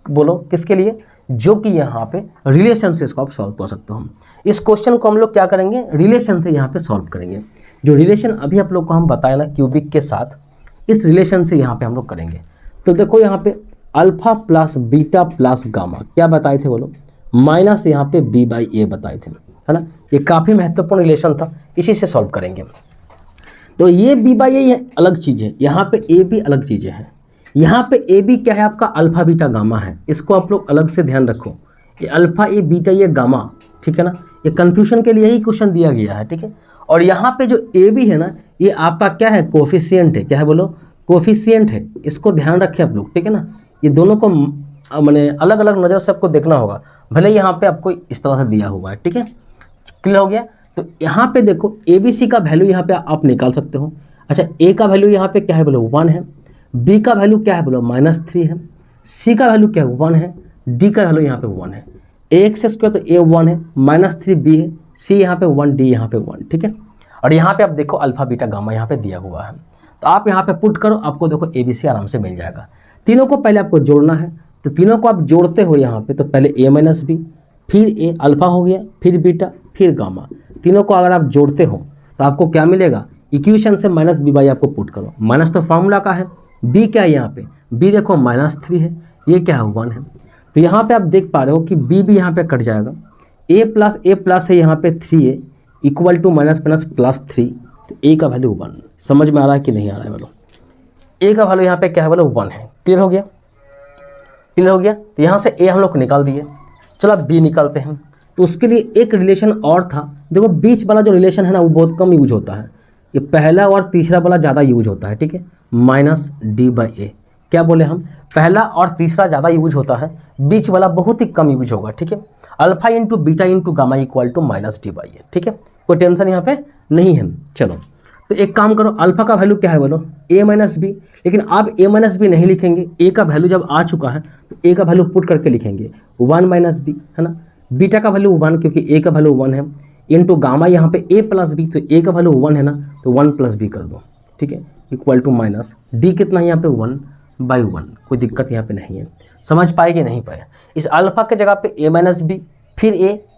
बोलो किसके लिए? जो कि यहाँ पे रिलेशन से इसको आप सॉल्व कर सकते हो। इस क्वेश्चन को हम लोग क्या करेंगे? रिलेशन से यहाँ पे सॉल्व करेंगे। जो रिलेशन अभी आप लोग को हम बताए ना क्यूबिक के साथ, इस रिलेशन से यहाँ पे हम लोग करेंगे। तो देखो यहाँ पे alpha plus beta plus gamma क्या बताए थे बोलो? माइनस यहाँ पे बी बाई ए बताए थे, है ना। ये काफ़ी महत्वपूर्ण रिलेशन था, इसी से सॉल्व करेंगे। तो ये बी बाई ए अलग चीज़ है, यहाँ पे ए भी अलग चीज़ें हैं। यहाँ पे ए बी क्या है? आपका अल्फा बीटा गामा है। इसको आप लोग अलग से ध्यान रखो। ये अल्फा, ये बीटा, ये गामा, ठीक है ना। ये कन्फ्यूजन के लिए ही क्वेश्चन दिया गया है, ठीक है। और यहाँ पे जो ए बी है ना, ये आपका क्या है? कोफिशिएंट है। क्या है बोलो? कोफिशिएंट है। इसको ध्यान रखें आप लोग, ठीक है ना। ये दोनों को मैंने अलग अलग नज़र से आपको देखना होगा, भले यहाँ पे आपको इस तरह से दिया हुआ है, ठीक है। क्लियर हो गया? तो यहाँ पे देखो ए बी सी का वैल्यू यहाँ पे आप निकाल सकते हो। अच्छा, ए का वैल्यू यहाँ पे क्या है बोलो? 1 है। बी का वैल्यू क्या है बोलो? -3 है। सी का वैल्यू क्या है? 1 है। डी का वैल्यू यहाँ पे 1 है। एक्स स्क्वायर तो ए 1 है, -3 बी है, सी यहाँ पे 1, डी यहाँ पे 1, ठीक है। और यहाँ पे आप देखो अल्फा बीटा गामा यहाँ पे दिया हुआ है। तो आप यहाँ पे पुट करो, आपको देखो ए बी सी आराम से मिल जाएगा। तीनों को पहले आपको जोड़ना है, तो तीनों को आप जोड़ते हो यहाँ पे, तो पहले ए माइनस बी, फिर ए अल्फा हो गया, फिर बीटा, फिर गामा। तीनों को अगर आप जोड़ते हो तो आपको क्या मिलेगा? इक्वेशन से माइनस बी बाई आपको पुट करो। माइनस तो फार्मूला का है, बी क्या है यहाँ पे? बी देखो -3 है, ये क्या है? 1 है। तो यहाँ पे आप देख पा रहे हो कि बी भी यहाँ पे कट जाएगा। ए प्लस है यहाँ पे 3 है, इक्वल टू -++3, तो ए का वैल्यू 1। समझ में आ रहा है कि नहीं आ रहा है बोलो? ए का वैल्यू यहाँ पे क्या है बोलो? 1 है। क्लियर हो गया? क्लियर हो गया? तो यहाँ से ए हम लोग निकाल दिए। चलो अब बी निकालते हैं। तो उसके लिए एक रिलेशन और था। देखो बीच वाला जो रिलेशन है ना, वो बहुत कम यूज होता है। ये पहला और तीसरा वाला ज़्यादा यूज होता है, ठीक है। -d/a, क्या बोले हम? पहला और तीसरा ज़्यादा यूज होता है, बीच वाला बहुत ही कम यूज होगा, ठीक है। Alpha into beta into gamma equal to -d/a, ठीक है। कोई टेंशन यहाँ पे नहीं है। चलो तो एक काम करो, अल्फा का वैल्यू क्या है बोलो? a minus B. लेकिन आप a माइनस बी नहीं लिखेंगे, a का वैल्यू जब आ चुका है तो a का वैल्यू पुट करके लिखेंगे 1 माइनस बी, है ना। बीटा का वैल्यू 1 क्योंकि a का वैल्यू 1 है, इंटू गामा यहाँ पे a प्लस बी, तो a का वैल्यू 1 है ना, तो 1 प्लस बी कर दो, ठीक है, इक्वल टू माइनस डी कितना है यहाँ पे? 1/1। कोई दिक्कत यहाँ पे नहीं है। समझ पाए कि नहीं पाए? इस अल्फा के जगह पे a माइनस बी, फिर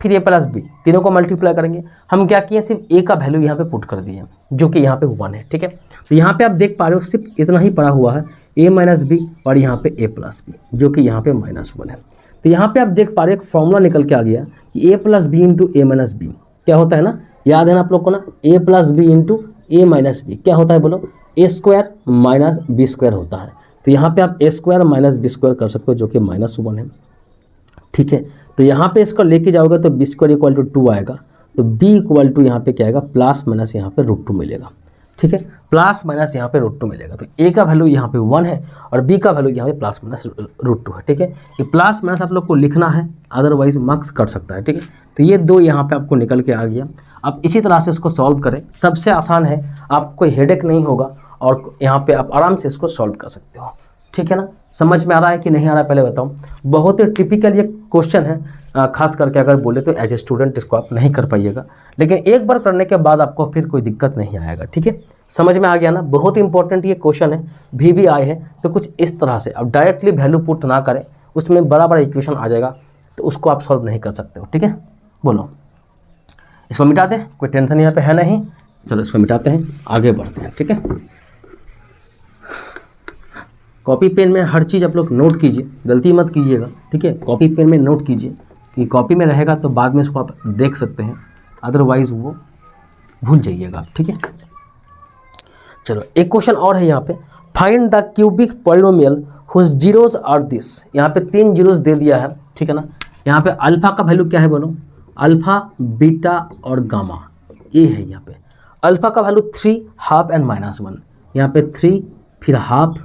a प्लस बी, तीनों को मल्टीप्लाई करेंगे। हम क्या किए? सिर्फ a का वैल्यू यहाँ पे पुट कर दिए, जो कि यहाँ पे 1 है, ठीक है। तो यहाँ पे आप देख पा रहे हो सिर्फ इतना ही पड़ा हुआ है, a माइनस बी और यहाँ पे a प्लस बी, जो कि यहाँ पे -1 है। तो यहाँ पे आप देख पा रहे हो एक फॉर्मूला निकल के आ गया कि a plus B into A minus B क्या होता है ना, याद है ना आप लोग को ना? a plus B into A minus B क्या होता है बोलो? a² माइनस b² होता है। तो यहाँ पे आप a² माइनस b² कर सकते हो, जो कि -1 है, ठीक है। तो यहाँ पे इसको लेके जाओगे तो b² इक्वल टू 2 आएगा, तो b इक्वल टू यहाँ पे क्या आएगा? प्लस माइनस यहाँ पे √2 मिलेगा, ठीक है। प्लस माइनस यहाँ पे √2 मिलेगा। तो a का वैल्यू यहाँ पे 1 है और b का वैल्यू यहाँ पे प्लस माइनस √2 है, ठीक है। ये प्लस माइनस आप लोग को लिखना है, अदरवाइज मार्क्स कट सकता है, ठीक है। तो ये दो यहाँ पे आपको निकल के आ गया। अब इसी तरह से इसको सॉल्व करें, सबसे आसान है, आपको कोई हेडेक नहीं होगा और यहाँ पे आप आराम से इसको सॉल्व कर सकते हो, ठीक है ना। समझ में आ रहा है कि नहीं आ रहा है पहले बताओ? बहुत ही टिपिकल ये क्वेश्चन है, खास करके अगर बोले तो एज ए स्टूडेंट इसको आप नहीं कर पाइएगा, लेकिन एक बार करने के बाद आपको फिर कोई दिक्कत नहीं आएगा, ठीक है। समझ में आ गया ना? बहुत इंपॉर्टेंट ये क्वेश्चन है, भी आए हैं तो कुछ इस तरह से अब डायरेक्टली वैल्यू पुट ना करें, उसमें बड़ा बड़ा इक्वेशन आ जाएगा तो उसको आप सॉल्व नहीं कर सकते हो, ठीक है। बोलो इसको मिटा दें, कोई टेंशन यहाँ पे है नहीं। चलो इसको मिटाते हैं, आगे बढ़ते हैं, ठीक है। कॉपी पेन में हर चीज़ आप लोग नोट कीजिए, गलती मत कीजिएगा, ठीक है। कॉपी पेन में नोट कीजिए कि कॉपी में रहेगा तो बाद में इसको आप देख सकते हैं, अदरवाइज वो भूल जाइएगा आप, ठीक है। चलो एक क्वेश्चन और है यहाँ पे, find the cubic polynomial whose zeros are this. यहाँ पे 3 जीरोज दे दिया है, ठीक है ना। यहाँ पे अल्फा का वैल्यू क्या है बोलो? अल्फा, बीटा और गामा, ये है यहाँ पे। अल्फा का वैल्यू 3, हाफ एंड -1, यहाँ पे 3 फिर हाफ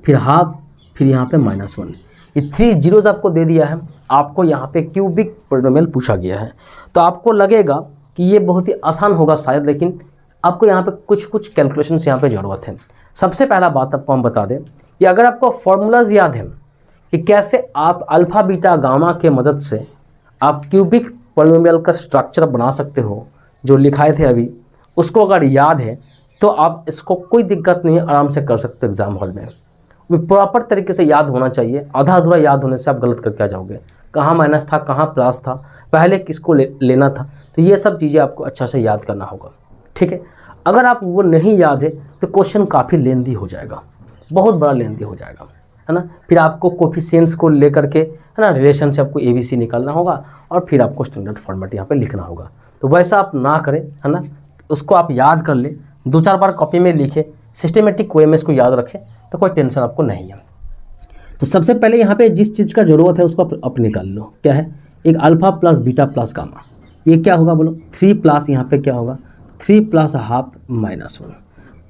फिर हाफ फिर यहाँ पे -1, ये 3 जीरोज आपको दे दिया है। आपको यहाँ पे क्यूबिक पॉलिनोमियल पूछा गया है, तो आपको लगेगा कि ये बहुत ही आसान होगा शायद, लेकिन आपको यहाँ पे कुछ कैलकुलेशंस यहाँ पे ज़रूरत है। सबसे पहला बात आपको हम बता दें कि अगर आपको फॉर्मूलाज याद है कि कैसे आप अल्फ़ा बीटा गामा के मदद से आप क्यूबिक पॉलिनोमियल का स्ट्रक्चर बना सकते हो जो लिखाए थे अभी, उसको अगर याद है तो आप इसको कोई दिक्कत नहीं है, आराम से कर सकते हो एग्जाम हॉल में। वो प्रॉपर तरीके से याद होना चाहिए, आधा अधूरा याद होने से आप गलत करके आ जाओगे। कहाँ माइनस था, कहाँ प्लस था, पहले किसको लेना था, तो ये सब चीज़ें आपको अच्छा से याद करना होगा, ठीक है। अगर आप वो नहीं याद है तो क्वेश्चन काफ़ी लेंदी हो जाएगा, बहुत बड़ा लेंदी हो जाएगा, है ना। फिर आपको कोफिशिएंट्स को लेकर के, है ना, रिलेशन से आपको ABC निकालना होगा और फिर आपको स्टैंडर्ड फॉर्मेट यहाँ पे लिखना होगा। तो वैसा आप ना करें, है ना, उसको आप याद कर ले, 2-4 बार कॉपी में लिखे, सिस्टमेटिक वे में इसको याद रखें, तो कोई टेंशन आपको नहीं है। तो सबसे पहले यहाँ पे जिस चीज़ का ज़रूरत है उसको आप निकाल लो, क्या है, एक alpha plus beta plus gamma, ये क्या होगा बोलो, 3 प्लस यहाँ पे क्या होगा, 3 प्लस हाफ माइनस 1,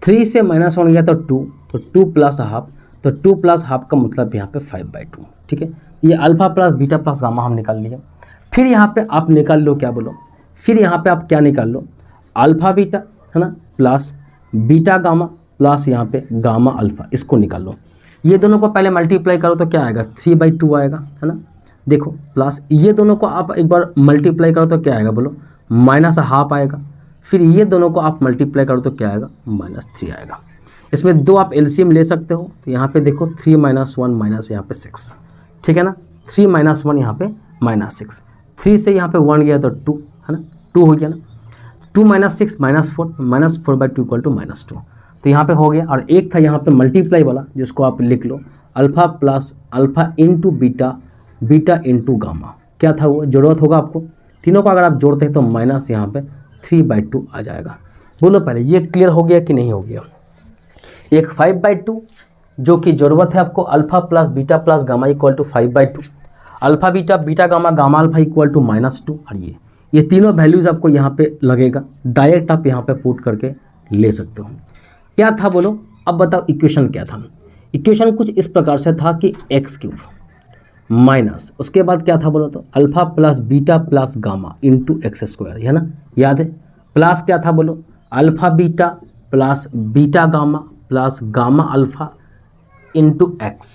3 से -1 गया तो 2, तो 2 प्लस हाफ, तो 2 प्लस हाफ का मतलब यहाँ पे 5/2, ठीक है। ये alpha plus beta plus gamma हम निकाल लिए। फिर यहाँ पे आप निकाल लो, क्या बोलो, फिर यहाँ पे आप क्या निकाल लो, अल्फा बीटा, है ना, प्लस बीटा गामा प्लस यहाँ पे गामा अल्फा, इसको निकाल लो। ये दोनों को पहले मल्टीप्लाई करो तो क्या आएगा, 3/2 आएगा, है ना, देखो, प्लस ये दोनों को आप एक बार मल्टीप्लाई करो तो क्या आएगा बोलो, -हाफ आएगा। फिर ये दोनों को आप मल्टीप्लाई करो तो क्या आएगा, -3 आएगा। इसमें 2 आप एलसीएम ले सकते हो, तो यहाँ पे देखो 3 - 1 माइनस यहाँ पे 6, ठीक है ना, 3 - 1 यहाँ पे -6, 3 से यहाँ पे 1 गया तो 2, है ना, 2 हो गया ना, 2 - 6 -4, -4/2 = -2, तो यहाँ पे हो गया। और एक था यहाँ पे मल्टीप्लाई वाला, जिसको आप लिख लो, alpha plus alpha into beta, beta into gamma, क्या था वो, ज़रूरत होगा आपको, तीनों को अगर आप जोड़ते हैं तो माइनस यहाँ पे 3/2 आ जाएगा। बोलो पहले ये क्लियर हो गया कि नहीं हो गया। एक 5/2 जो कि ज़रूरत है आपको, alpha plus beta plus gamma = 5/2, alpha beta beta gamma gamma alpha = -2, और ये तीनों वैल्यूज़ आपको यहाँ पे लगेगा, डायरेक्ट आप यहाँ पे पुट करके ले सकते हो। क्या था बोलो, अब बताओ इक्वेशन क्या था। इक्वेशन कुछ इस प्रकार से था कि x³ माइनस, उसके बाद क्या था बोलो, तो alpha plus beta plus gamma into x², है ना, याद है। प्लस क्या था बोलो, alpha beta plus beta gamma plus gamma alpha into x,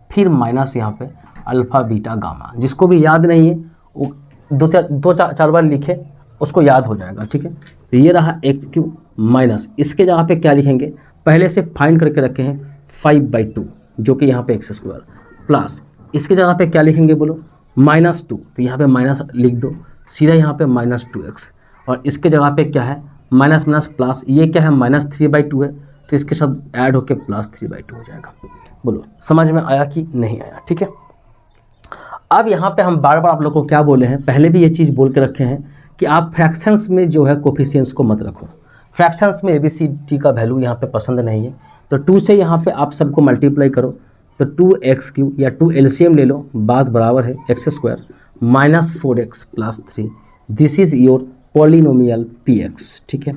फिर माइनस यहाँ पे अल्फा बीटा गामा। जिसको भी याद नहीं है वो 2-4 बार लिखे, उसको याद हो जाएगा, ठीक है। तो ये रहा x³ माइनस, इसके जगह पे क्या लिखेंगे, पहले से फाइंड करके रखे हैं 5/2 जो कि यहाँ पे x² प्लस, इसके जगह पे क्या लिखेंगे बोलो, -2, तो यहाँ पे माइनस लिख दो, सीधा यहाँ पे -2x, और इसके जगह पे क्या है, माइनस माइनस प्लस, ये क्या है, -3/2 है, तो इसके साथ ऐड होके +3/2 हो जाएगा। बोलो समझ में आया कि नहीं आया, ठीक है। अब यहाँ पे हम बार बार आप लोग को क्या बोले हैं, पहले भी ये चीज़ बोल के रखे हैं कि आप फ्रैक्शंस में जो है कोफिशिएंट्स को मत रखो। फ्रैक्शंस में ABCD का वैल्यू यहाँ पे पसंद नहीं है, तो 2 से यहाँ पे आप सबको मल्टीप्लाई करो, तो 2x³ या 2 एलसीएम ले लो, बात बराबर है x² -4x + 3, this is your polynomial PX, ठीक है,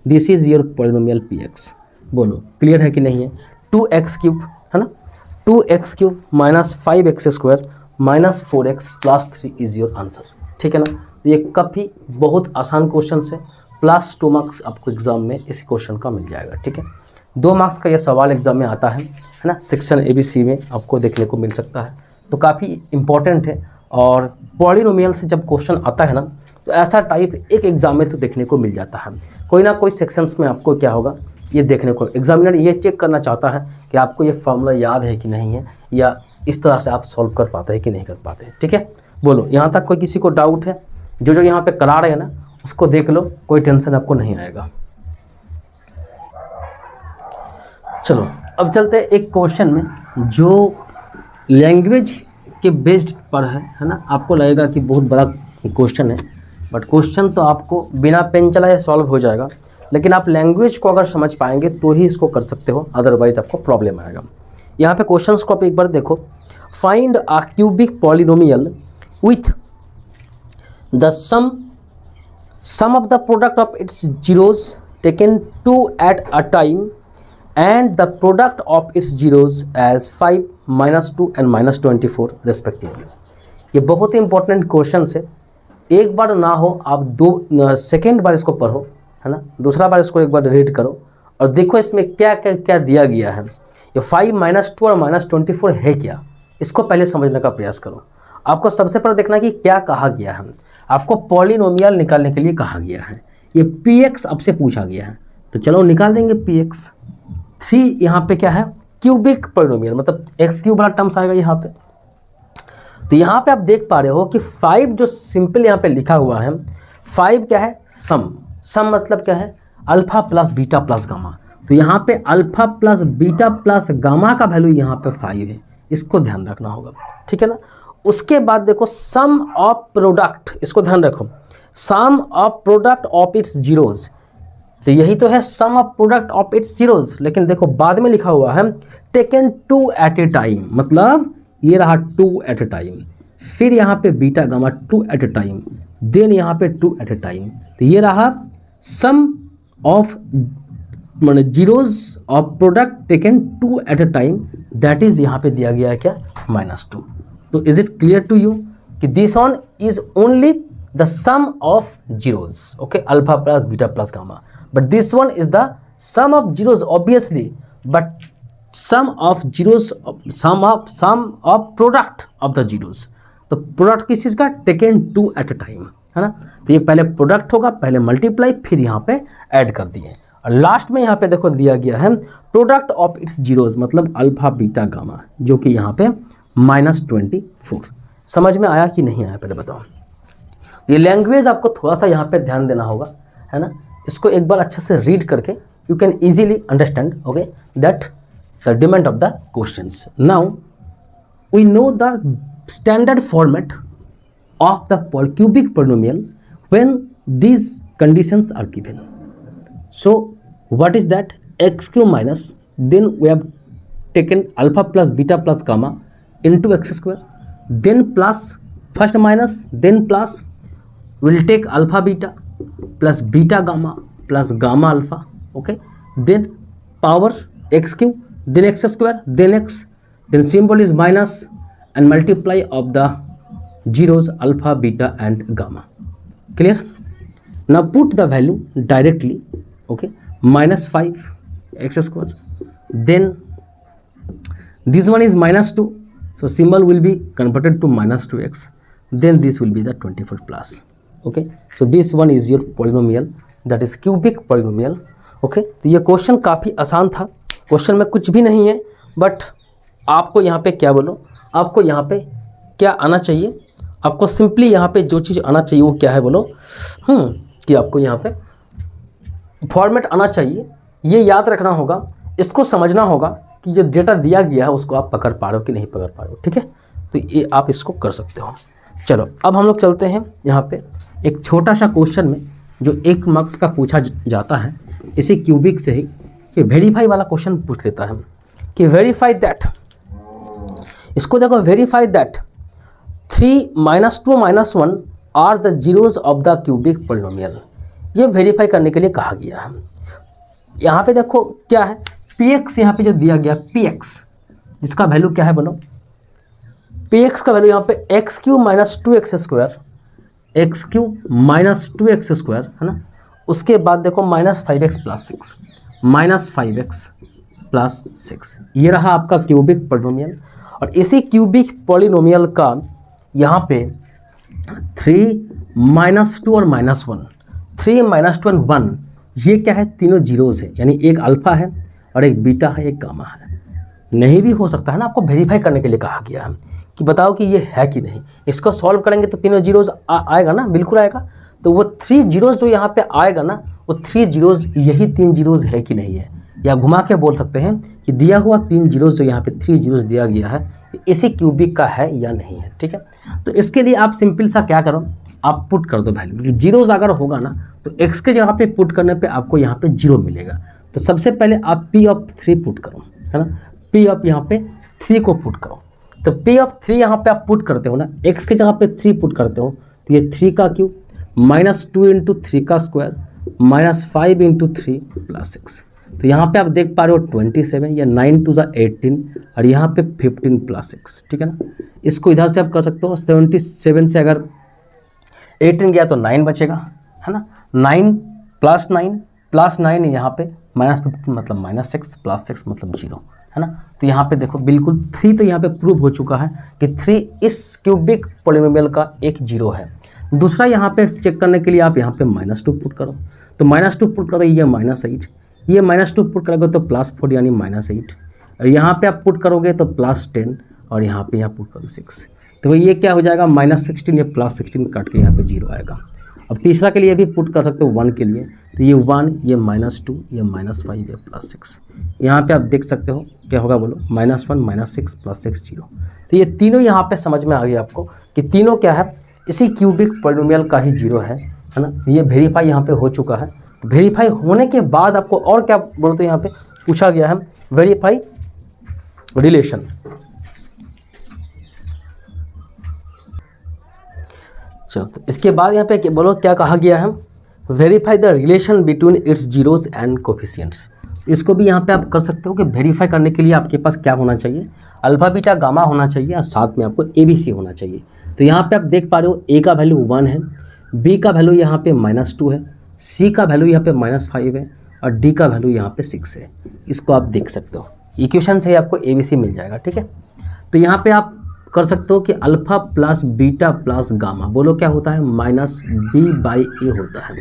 this is your polynomial PX। बोलो क्लियर है कि नहीं है। 2x³ है ना, 2x³ -5x² -4x + 3 is your answer, ठीक है ना। ये काफ़ी बहुत आसान क्वेश्चन है, +2 मार्क्स आपको एग्जाम में इस क्वेश्चन का मिल जाएगा, ठीक है। 2 मार्क्स का ये सवाल एग्जाम में आता है ना, सेक्शन ABC में आपको देखने को मिल सकता है, तो काफ़ी इंपॉर्टेंट है। और पॉलिनोमियल से जब क्वेश्चन आता है ना, तो ऐसा टाइप एक एग्जाम में तो देखने को मिल जाता है, कोई ना कोई सेक्शंस में आपको क्या होगा, ये देखने को, एग्जामिनर ये चेक करना चाहता है कि आपको ये फॉर्मूला याद है कि नहीं है, या इस तरह से आप सॉल्व कर पाते हैं कि नहीं कर पाते हैं, ठीक है। बोलो यहाँ तक कोई किसी को डाउट है, जो यहाँ पे करा रहे हैं ना उसको देख लो, कोई टेंशन आपको नहीं आएगा। चलो अब चलते हैं एक क्वेश्चन में जो लैंग्वेज के बेस्ड पर है ना। आपको लगेगा कि बहुत बड़ा क्वेश्चन है, बट क्वेश्चन तो आपको बिना पेन चलाए सॉल्व हो जाएगा, लेकिन आप लैंग्वेज को अगर समझ पाएंगे तो ही इसको कर सकते हो, अदरवाइज आपको प्रॉब्लम आएगा। यहाँ पे क्वेश्चंस को आप एक बार देखो, find a cubic polynomial with the sum of the product of its zeros taken 2 at a time and the product of its zeros as 5, -2 and -24 respectively। ये बहुत ही इंपॉर्टेंट क्वेश्चन है, एक बार ना हो आप सेकेंड बार इसको पढ़ो, है ना, दूसरा बार इसको एक बार रीड करो और देखो इसमें क्या क्या क्या दिया गया है। ये 5, -2 और -24 है क्या, इसको पहले समझने का प्रयास करो। आपको सबसे पहले देखना कि क्या कहा गया है। आपको पॉलिनोमियल निकालने के लिए कहा गया है। ये px आपसे पूछा गया है, तो चलो निकाल देंगे px। 3 यहाँ पे क्या है, क्यूबिक पॉलिनोमियल, मतलब एक्स क्यूब वाला टर्म्स आएगा यहाँ पे। तो यहाँ पे आप देख पा रहे हो कि 5 जो सिंपल यहाँ पे लिखा हुआ है, 5 क्या है, सम मतलब क्या है, alpha plus beta plus gamma. तो यहाँ पे alpha plus beta plus gamma का वैल्यू यहाँ पे 5 है, इसको ध्यान रखना होगा, ठीक है ना। उसके बाद देखो सम ऑफ प्रोडक्ट, इसको ध्यान रखो, sum of product of its zeroes. तो यही तो है sum of product of its zeroes, लेकिन देखो बाद में लिखा हुआ है टेकन 2 एट ए टाइम, मतलब ये रहा 2 एट ए टाइम, फिर यहाँ पे beta gamma 2 at a time, then यहाँ पे 2 एट ए टाइम। तो ये रहा सम ऑफ माने zeroes of product taken 2 at a time, that is यहाँ पे दिया गया है क्या, -2। तो is it clear to you कि this one is only the sum of zeroes, okay, alpha plus beta plus gamma, but this one is the sum of zeroes obviously, but sum of zeros, sum of product of the zeros. तो product किस चीज़ का, taken 2 at a time, है ना। तो ये पहले product होगा, पहले मल्टीप्लाई, फिर यहाँ पे ऐड कर दिए, और लास्ट में यहाँ पे देखो दिया गया है प्रोडक्ट ऑफ इट्स जीरोज, मतलब अल्फा बीटा गामा, जो कि यहाँ पे -24। समझ में आया कि नहीं आया, पहले बताओ। ये लैंग्वेज आपको थोड़ा सा यहाँ पे ध्यान देना होगा, है ना। इसको एक बार अच्छे से रीड करके you can easily understand, okay, that the demand of the questions. Now we know the standard format of the cubic polynomial when these conditions are given. So what is that, x cube minus, then we have taken alpha plus beta plus gamma into x square, then plus first minus, then plus, we'll take alpha beta plus beta gamma plus gamma alpha, okay, then power x cube, then x square, then x, then symbol is minus and multiply of the zeros alpha beta and gamma. Clear? Now put the value directly, okay, -5 x square, then this one is -2, so symbol will be converted to -2x, then this will be the 24 plus, okay. So this one is your polynomial, that is cubic polynomial, okay. तो ये question काफ़ी आसान था, question में कुछ भी नहीं है, बट आपको यहाँ पे क्या बोलो, आपको यहाँ पे क्या आना चाहिए, आपको सिंपली यहाँ पे जो चीज़ आना चाहिए वो क्या है बोलो, कि आपको यहाँ पे फॉर्मेट आना चाहिए, ये याद रखना होगा, इसको समझना होगा कि जो डेटा दिया गया है उसको आप पकड़ पा रहे हो कि नहीं पकड़ पा रहे हो, ठीक है। तो ये आप इसको कर सकते हो। चलो अब हम लोग चलते हैं यहाँ पे एक छोटा सा क्वेश्चन में जो 1 मार्क्स का पूछा जाता है, इसी क्यूबिक से ही, कि वेरीफाई वाला क्वेश्चन पूछ लेता है कि वेरीफाई दैट, इसको देखो, verify that 3 -2 -1 are the zeros of the cubic polynomial. ये वेरीफाई करने के लिए कहा गया है। यहाँ पे देखो क्या है, px यहाँ पे जो दिया गया px, जिसका वैल्यू क्या है बोलो, px का वैल्यू यहाँ पे x³ - 2x square, x³ - 2x square, है ना। उसके बाद देखो -5x + 6, -5x + 6, ये रहा आपका क्यूबिक पोलिनोमियल। और इसी क्यूबिक पोलिनोमियल का यहाँ पे 3 -2 और -1, 3 -2 और 1, ये क्या है, तीनों जीरोज़ है, यानी एक अल्फा है और एक बीटा है, एक गामा है। नहीं भी हो सकता है ना, आपको वेरीफाई करने के लिए कहा गया है कि बताओ कि ये है कि नहीं। इसको सॉल्व करेंगे तो तीनों जीरोज़ आएगा ना, बिल्कुल आएगा। तो वो 3 जीरोज़ जो यहाँ पे आएगा ना, वो 3 जीरोज़ यही 3 जीरोज़ है कि नहीं है, या घुमा के बोल सकते हैं कि दिया हुआ 3 जीरोज़ जो यहाँ पे 3 जीरोज़ दिया गया है, इसी क्यूबिक का है या नहीं है, ठीक है। तो इसके लिए आप सिंपल सा क्या करो, आप पुट कर दो वैल्यू, क्योंकि जीरोज़ अगर होगा ना तो x के जगह पे पुट करने पे आपको यहाँ पे 0 मिलेगा। तो सबसे पहले आप P(3) पुट करो, है ना, P यहाँ पे 3 को पुट करो। तो P(3) यहाँ पे आप पुट करते हो ना, x के जगह पे 3 पुट करते हो, तो ये 3 का क्यूब -2 × 3 का स्क्वायर -5 × 3 + 6। तो यहाँ पे आप देख पा रहे हो 27, या 9 2 = 18, और यहाँ पे 15 + 6, ठीक है ना। इसको इधर से आप कर सकते हो, 77 से अगर 18 गया तो 9 बचेगा, है ना। 9 + 9 यहाँ पे -15 मतलब -6 + 6 मतलब 0, है ना। तो यहाँ पे देखो बिल्कुल 3 तो यहाँ पे प्रूव हो चुका है कि 3 इस क्यूबिक पोलिनोमियल का एक 0 है। दूसरा यहाँ पे चेक करने के लिए आप यहाँ पे -2 पुट करो, तो -2 पुट करो, ये -8, ये -2 पुट करोगे तो +4 यानी -8, और यहाँ पे आप पुट करोगे तो +10, और यहाँ पे पुट करो 6, तो ये क्या हो जाएगा -16, ये +16 काट के यहाँ पे 0 आएगा। अब तीसरा के लिए भी पुट कर सकते हो 1 के लिए, तो ये 1, ये -2, ये -5, ये +6, यहाँ पे आप देख सकते हो क्या होगा बोलो, -1 -6 +6 0। तो ये तीनों यहाँ पे समझ में आ गया आपको कि तीनों क्या है, इसी क्यूबिक पॉलिनोमियल का ही 0 है ना। ये वेरीफाई यहाँ पे हो चुका है। तो वेरीफाई होने के बाद आपको और क्या बोलते हैं, यहाँ पे पूछा गया है वेरीफाई रिलेशन। चलो, तो इसके बाद यहाँ पे बोलो क्या कहा गया है, verify the relation between its zeros and coefficients. इसको भी यहाँ पे आप कर सकते हो कि वेरीफाई करने के लिए आपके पास क्या होना चाहिए, अल्फा बीटा गामा होना चाहिए, और साथ में आपको ABC होना चाहिए। तो यहाँ पे आप देख पा रहे हो A का वैल्यू 1 है, B का वैल्यू यहाँ पे -2 है, C का वैल्यू यहाँ पे -5 है, और D का वैल्यू यहाँ पे 6 है। इसको आप देख सकते हो, इक्वेशन से आपको ABC मिल जाएगा, ठीक है। तो यहाँ पे आप कर सकते हो कि alpha plus beta plus gamma, बोलो क्या होता है, -B/A होता है।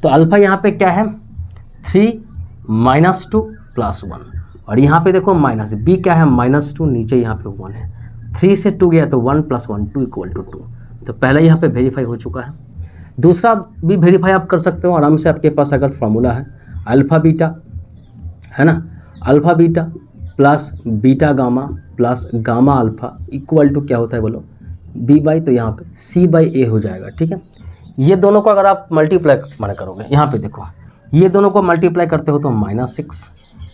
तो अल्फा यहाँ पे क्या है 3 -2 +1, और यहाँ पे देखो B क्या है -2, नीचे यहाँ पे 1 है, 3 से 2 गया तो 1 + 1 2 = 2। तो पहले यहाँ पे वेरीफाई हो चुका है। दूसरा भी वेरीफाई आप कर सकते हो आराम से, आपके पास अगर फॉर्मूला है अल्फा बीटा है ना, alpha beta plus beta gamma plus gamma alpha equal to क्या होता है बोलो, B/, तो यहाँ पे C/A हो जाएगा, ठीक है। ये दोनों को अगर आप मल्टीप्लाई माना करोगे, यहाँ पे देखो ये दोनों को मल्टीप्लाई करते हो तो -6,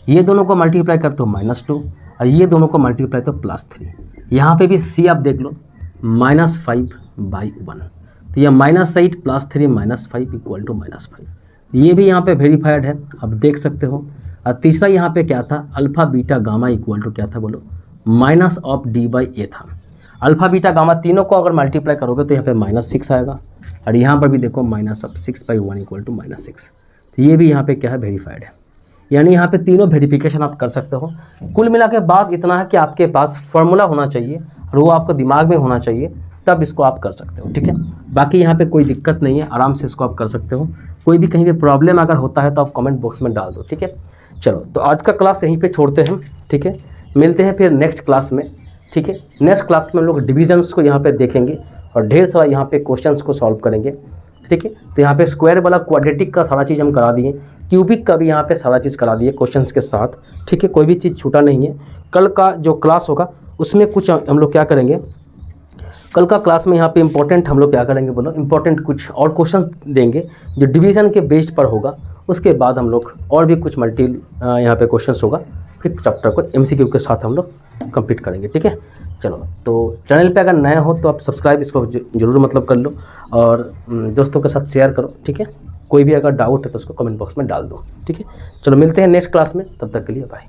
ये दोनों को मल्टीप्लाई करते हो -2, और ये दोनों को मल्टीप्लाई तो +3। यहाँ पे भी C आप देख लो -5/1, तो ये -8 + 3 -5 = -5, ये भी यहाँ पे वेरीफाइड है, आप देख सकते हो। और तीसरा यहाँ पे क्या था, alpha beta gamma equal to क्या था बोलो, -D/A था। अल्फा बीटा गामा तीनों को अगर मल्टीप्लाई करोगे तो यहाँ पे -6 आएगा, और यहाँ पर भी देखो -6/1 = -6। तो ये भी यहाँ पे क्या है, वेरीफाइड है। यानी यहाँ पे तीनों वेरिफिकेशन आप कर सकते हो। कुल मिला के बात इतना है कि आपके पास फॉर्मूला होना चाहिए और वो आपको दिमाग में होना चाहिए, तब इसको आप कर सकते हो, ठीक है। बाकी यहाँ पे कोई दिक्कत नहीं है, आराम से इसको आप कर सकते हो। कोई भी कहीं पे प्रॉब्लम अगर होता है तो आप कमेंट बॉक्स में डाल दो, ठीक है। चलो, तो आज का क्लास यहीं पे छोड़ते हैं, ठीक है। मिलते हैं फिर नेक्स्ट क्लास में, ठीक है। नेक्स्ट क्लास में हम लोग डिविजन्स को यहाँ पे देखेंगे और ढेर सारा यहाँ पे क्वेश्चंस को सॉल्व करेंगे, ठीक है। तो यहाँ पे स्क्वायर वाला क्वाड्रेटिक का सारा चीज़ हम करा दिए, क्यूबिक का भी यहाँ पे सारा चीज़ करा दिए क्वेश्चंस के साथ, ठीक है। कोई भी चीज़ छूटा नहीं है। कल का जो क्लास होगा उसमें कुछ हम लोग क्या करेंगे, कल का क्लास में यहाँ पे इंपॉर्टेंट हम लोग क्या करेंगे बोलो, इंपॉर्टेंट कुछ और क्वेश्चंस देंगे जो डिवीज़न के बेस्ड पर होगा। उसके बाद हम लोग और भी कुछ यहाँ पे क्वेश्चंस होगा, फिर चैप्टर को MCQ के साथ हम लोग कंप्लीट करेंगे, ठीक है। चलो, तो चैनल पे अगर नए हो तो आप सब्सक्राइब इसको जरूर मतलब कर लो और दोस्तों के साथ शेयर करो, ठीक है। कोई भी अगर डाउट है तो उसको कमेंट बॉक्स में डाल दो, ठीक है। चलो, मिलते हैं नेक्स्ट क्लास में, तब तक के लिए बाय।